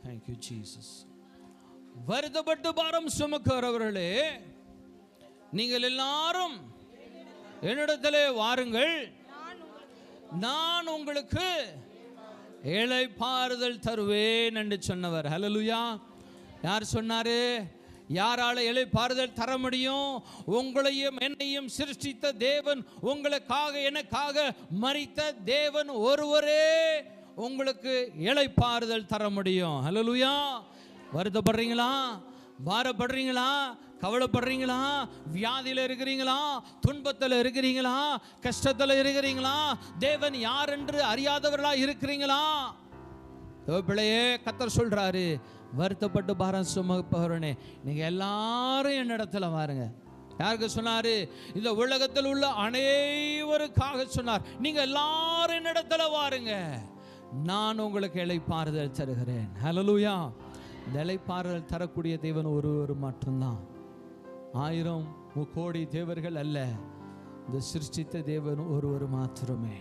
Thank you Jesus. வருத்தப்பட்டு பாரம் சுமக்கிறவர்களே, நீங்கள் எல்லாரும் என்னிடத்திலே வாருங்கள், நான் உங்களுக்கு இளைப்பாறுதல் தருவேன் என்று சொன்னவர். ஹல்லேலூயா. யார் சொன்னாரு? யாரால இளைப்பாறுதல் தர முடியும்? உங்களையும் என்னையும் சிருஷ்டித்த தேவன், உங்களுக்காக எனக்காக மரித்த தேவன் ஒருவரே உங்களுக்கு இளைப்பாறுதல் தர முடியும். ஹல்லேலூயா. வருத்தப்படுறீங்களா? பாரப்படுறீங்களா? கவலைப்படுறீங்களா? வியாதியில் இருக்கிறீங்களா? துன்பத்தில் இருக்கிறீங்களா? கஷ்டத்தில் இருக்கிறீங்களா? தேவன் யார் என்று அறியாதவர்களா இருக்கிறீங்களா? பிள்ளையே, கர்த்தர் சொல்றாரு, வருத்தப்பட்டு பாரம் சுமப்பவரனே, நீங்க எல்லாரும் என்னிடத்துல வாருங்க. யாருக்கு சொன்னாரு? இந்த உலகத்தில் உள்ள அனைவருக்காக சொன்னார். நீங்க எல்லாரும் என்னிடத்துல வாருங்க, நான் உங்களுக்கு இளைப்பாறுதல் தருகிறேன். ஹல்லேலூயா. இந்த இளைப்பாறுதல் தரக்கூடிய தேவன் ஒருவர் மட்டும்தான். 1000 கோடி தேவர்கள் அல்ல, இந்த சிருஷ்டித்த தேவன் ஒருவர் மாத்திரமே.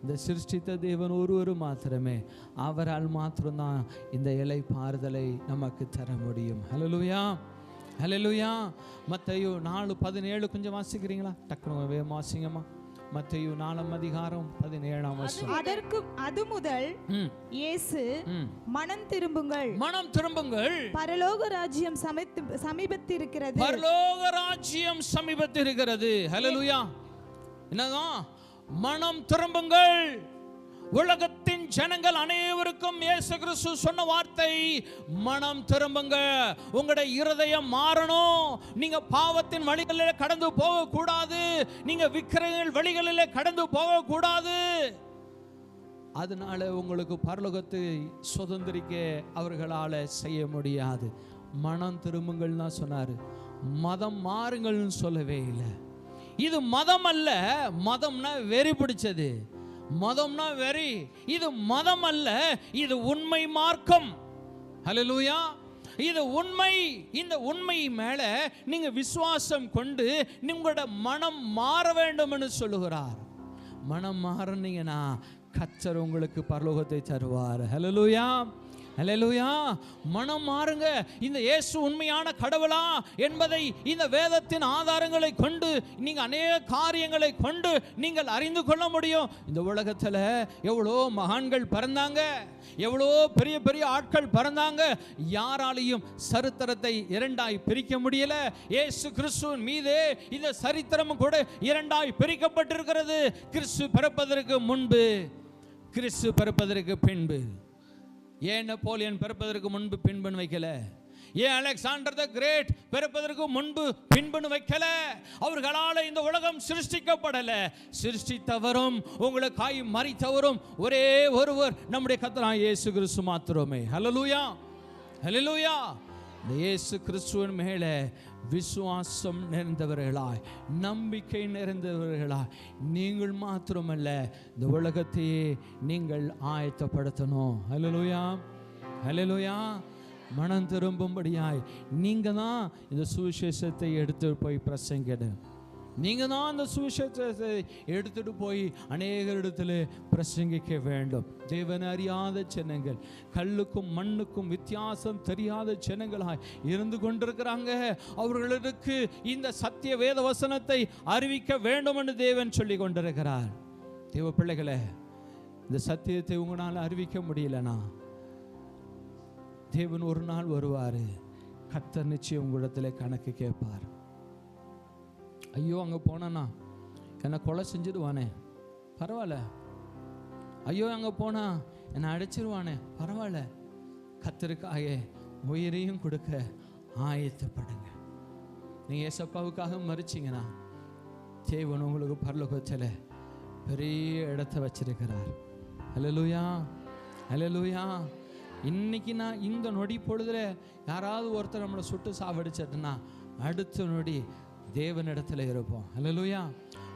இந்த சிருஷ்டித்த தேவன் ஒருவர் மாத்திரமே, அவரால் மாத்திரம்தான் இந்த இளைப்பாறுதலை நமக்கு தர முடியும். ஹல்லேலூயா, ஹல்லேலூயா. மத்தேயு 4:17 கொஞ்சம் வாசிக்கிறீங்களா? டக்குனு வேகமா வாசிங்கம்மா. மத்தேயு 4:17 அதற்கு அது முதல் இயேசு மனம் திரும்புங்கள், மனம் திரும்புங்கள், பரலோக ராஜ்யம் சமீபத்திருக்கிறது, பரலோக ராஜ்யம் சமீபத்திருக்கிறது. ஹல்லேலூயா. என்னதான் மனம் திரும்புங்கள். உலகத்தின் ஜனங்கள் அனைவருக்கும் இயேசு கிறிஸ்து சொன்ன வார்த்தை மனம் திரும்புங்க. உங்களுடைய இருதயம் மாறணும். நீங்க பாவத்தின் வழிகளிலே கடந்து போக கூடாது. நீங்க விக்கிரகங்கள் வழிகளிலே கடந்து போக கூடாது. அதனால உங்களுக்கு பரலோகத்தை சுதந்திரிக்க அவர்களால செய்ய முடியாது. மனம் திரும்புங்கள் தான் சொன்னாரு. மதம் மாறுங்கள்னு சொல்லவே இல்லை. இது மதம் அல்ல. மதம்னா வெறி பிடிச்சது. மதம்னா வெறி. இது மதம் அல்ல, இது உண்மை மார்க்கம். ஹல்லேலூயா. இது உண்மை. இந்த உண்மை மேல நீங்க விசுவாசம் கொண்டு உங்களோட மனம் மாற வேண்டும் என்று சொல்லுகிறார். மனம் மாறினீங்கன்னா கர்த்தர் உங்களுக்கு பரலோகத்தை தருவார். ஹல்லேலூயா, ஹல்லேலூயா. மனம் மாறுங்க. இந்த இயேசு உண்மையான கடவுளா என்பதை இந்த வேதத்தின் ஆதாரங்களை கொண்டு நீங்க அநேக காரியங்களை கொண்டு நீங்கள் அறிந்து கொள்ள முடியும். இந்த உலகத்துல எவ்வளோ மகான்கள் பிறந்தாங்க, எவ்வளோ பெரிய பெரிய ஆட்கள் பிறந்தாங்க. யாராலையும் சரித்திரத்தை இரண்டாய் பிரிக்க முடியல. இயேசு கிறிஸ்துவின் மீதே இந்த சரித்திரம் கூட இரண்டாய் பிரிக்கப்பட்டிருக்கிறது. கிறிஸ்து பிறப்பதற்கு முன்பு, கிறிஸ்து பிறப்பதற்கு பின்பு. ஏன் நெப்போலியன் பிறப்பதற்கு முன்பு பின்புன்னு வைக்கல? ஏன் அலெக்சாண்டர் த கிரேட் பிறப்பதற்கு முன்பு பின்புன்னு வைக்கல? அவர்களால் இந்த உலகம் சிருஷ்டிக்கப்படல. சிருஷ்டித்தவரும் உங்களுக்காய் மரித்தவரும் ஒரே ஒருவர், நம்முடைய கர்த்தராகிய இயேசு கிறிஸ்து மாத்திரமே. ஹல்லேலூயா, ஹல்லேலூயா. இந்த இயேசு கிறிஸ்துவின் மேலே விசுவாசம் நிறைந்தவர்களாய், நம்பிக்கை நிறைந்தவர்களாய் நீங்கள் மாத்திரமல்ல, இந்த உலகத்தையே நீங்கள் ஆயத்தப்படுத்தணும். ஹல்லேலூயா, ஹல்லேலூயா. மனம் திரும்பும்படியாய் நீங்க தான் இந்த சுவிசேஷத்தை எடுத்து போய் பிரசங்கிடு. நீங்க தான் அந்த சுவிசேஷத்தை எடுத்துட்டு போய் அநேகரிடத்தில் பிரசங்கிக்க வேண்டும். தேவனை அறியாத ஜனங்கள், கல்லுக்கும் மண்ணுக்கும் வித்தியாசம் தெரியாத ஜனங்களாய் இருந்து கொண்டிருக்கிறாங்க. அவர்களுக்கு இந்த சத்திய வேத வசனத்தை அறிவிக்க வேண்டும் என்று தேவன் சொல்லி கொண்டிருக்கிறார். தேவ பிள்ளைகளே, இந்த சத்தியத்தை உங்களால் அறிவிக்க முடியலனா தேவன் ஒரு நாள் வருவார். கர்த்தர் நிச்சயம் உங்களிடத்தில் கணக்கு கேட்பார். ஐயோ அங்கே போனா என்னை கொலை செஞ்சிடுவானே, பரவாயில்ல. ஐயோ அங்கே போனா என்னை அடிச்சிருவானே, பரவாயில்ல. கர்த்தருக்காக உயிரையும் கொடுக்க ஆயத்தப்படுங்க. நீங்கள் ஏசப்பாவுக்காக மறிச்சிங்கன்னா தேவன் உங்களுக்கு பரலோகத்தில் பெரிய இடத்த வச்சிருக்கிறார். ஹல்லேலூயா, ஹல்லேலூயா. இன்னைக்கு நான் இந்த நொடி பொழுதுல யாராவது ஒருத்தர் நம்மளை சுட்டு சாவடிச்சிட்டுனா அடுத்த நொடி தேவனிடத்தில் இருப்போம். ஹல்லேலூயா.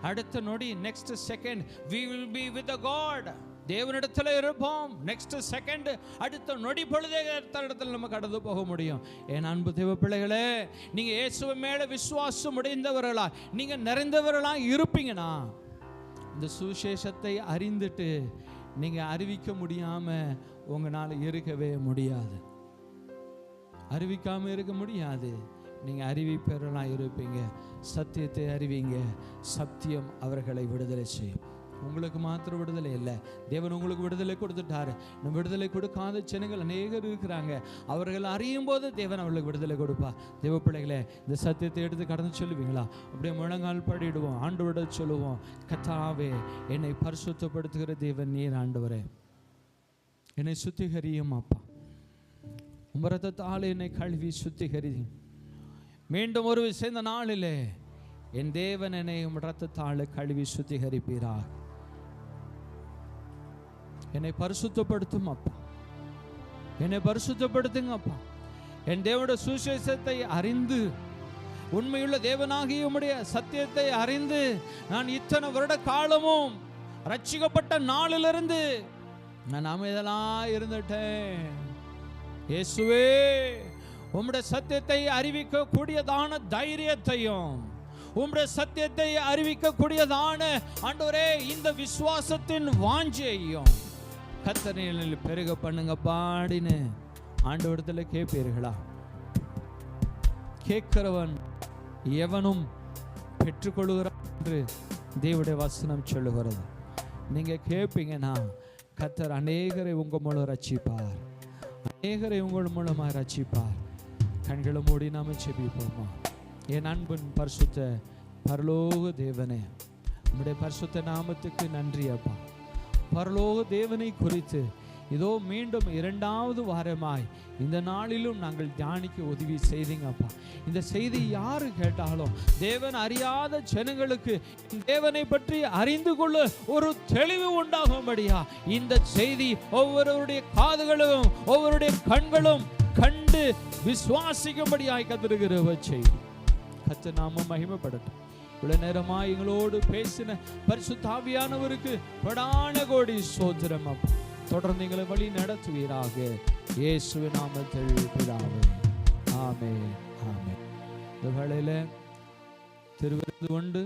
அடுத்த நொடி, next second we will be with the God. தேவனிடத்தில் இருப்போம். நெக்ஸ்ட் செகண்ட், அடுத்த நொடி பொழுதே இடத்துல நம்ம கடந்து போக முடியும். என் அன்பு தேவ பிள்ளைகளே, நீங்க இயேசுவை மேல விசுவாசம் உடைந்தவர்களா, நீங்க நிறைந்தவர்களா இருப்பீங்கன்னா இந்த சுவிசேஷத்தை அறிந்துட்டு நீங்க அறிவிக்க முடியாம உங்களால் இருக்கவே முடியாது. அறிவிக்காம இருக்க முடியாது. நீங்க அறிவிப்பவர்களாக இருப்பீங்க. சத்தியத்தை அறிவிங்க. சத்தியம் அவர்களை விடுதலை செய்யும். உங்களுக்கு மாத்திரம் விடுதலை இல்லை, தேவன் உங்களுக்கு விடுதலை கொடுத்துட்டாரு. நம்ம விடுதலை கொடுக்காத ஜனங்கள் அநேகர் இருக்கிறாங்க. அவர்கள் அறியும் போது தேவன் அவர்களுக்கு விடுதலை கொடுப்பா. தேவ பிள்ளைகளே, இந்த சத்தியத்தை எடுத்து கடந்து சொல்லுவீங்களா? அப்படியே முழங்கால் படிடுவோம், ஆண்டவரிட சொல்லுவோம், கர்த்தாவே என்னை பரிசுத்தப்படுத்துகிற தேவன் நீர் ஆண்டவரே, என்னை சுத்திகரியும் அப்பா. உம் இரத்தத்தால் என்னை கழுவி சுத்திகரி. மீண்டும் ஒரு சேர்ந்த நாளிலே என் தேவன் என்னை உம் இரத்தத்தால் கழுவி சுத்திகரிப்பீராக. என்னை பரிசுத்தப்படுத்தும் அப்பா, என்னை பரிசுத்தப்படுத்துங்க அப்பா. என் தேவனுடைய சுவிசேஷத்தை அறிந்து, உண்மையுள்ள தேவனாகிய உம்முடைய சத்தியத்தை அறிந்து, நான் இத்தனை வருட காலமும் ரட்சிக்கப்பட்ட நாளிலிருந்து நான் அமைதலாக இருந்துட்டேன். இயேசுவே, உம்முடைய சத்தியத்தை அறிவிக்க கூடியதான தைரியத்தையும், உம்முடைய சத்தியத்தை அறிவிக்க கூடியதான ஆண்டவரே இந்த விசுவாசத்தின் வாஞ்சையும் கர்த்தரில் பெருக பண்ணுங்க பாடின்னு ஆண்டவரிடத்துல கேட்பீர்களா? கேட்கிறவன் எவனும் பெற்றுக்கொள்கிறான் என்று தேவனுடைய வசனம் சொல்லுகிறது. நீங்க கேட்பீங்கன்னா கர்த்தர் அநேகரை உங்க மூலம் ரட்சிப்பார், அநேகரை உங்கள் மூலமாக ரட்சிப்பார். கண்களை மூடி நாம செபிப்போமா. என் அன்பின் பரிசுத்த பரலோக தேவனே, உம்முடைய பரிசுத்த நாமத்துக்கு நன்றி அப்பா. பரலோக தேவனை குறித்து இதோ மீண்டும் 2வது வாரமாய் இந்த நாளிலும் நாங்கள் தியானிக்க உதவி செய்தீங்கப்பா. இந்த செய்தி யாரு கேட்டாலும் தேவன் அறியாத ஜனங்களுக்கு தேவனை பற்றி அறிந்து கொள்ள ஒரு தெளிவு உண்டாகும்படியா இந்த செய்தி ஒவ்வொருவருடைய காதுகளும் ஒவ்வொருடைய கண்களும் கண்டு விசுவாசிக்கும்படியாய் கத்திருக்கிற செய்தி. கர்த்தர் நாமம் மகிமைப்படட்டும். இவ்வளவு நேரமா எங்களோடு பேசின பரிசுத்த ஆவியானவருக்கு கொடான கோடி ஸ்தோத்திரம் அப்பா. தொடர்ந்து எங்களை வழி நடத்துவீராக. இயேசுவின் நாமத்தில் பிதாவே, ஆமென், ஆமென். இந்த வேளையில திருவிருந்து உண்டு.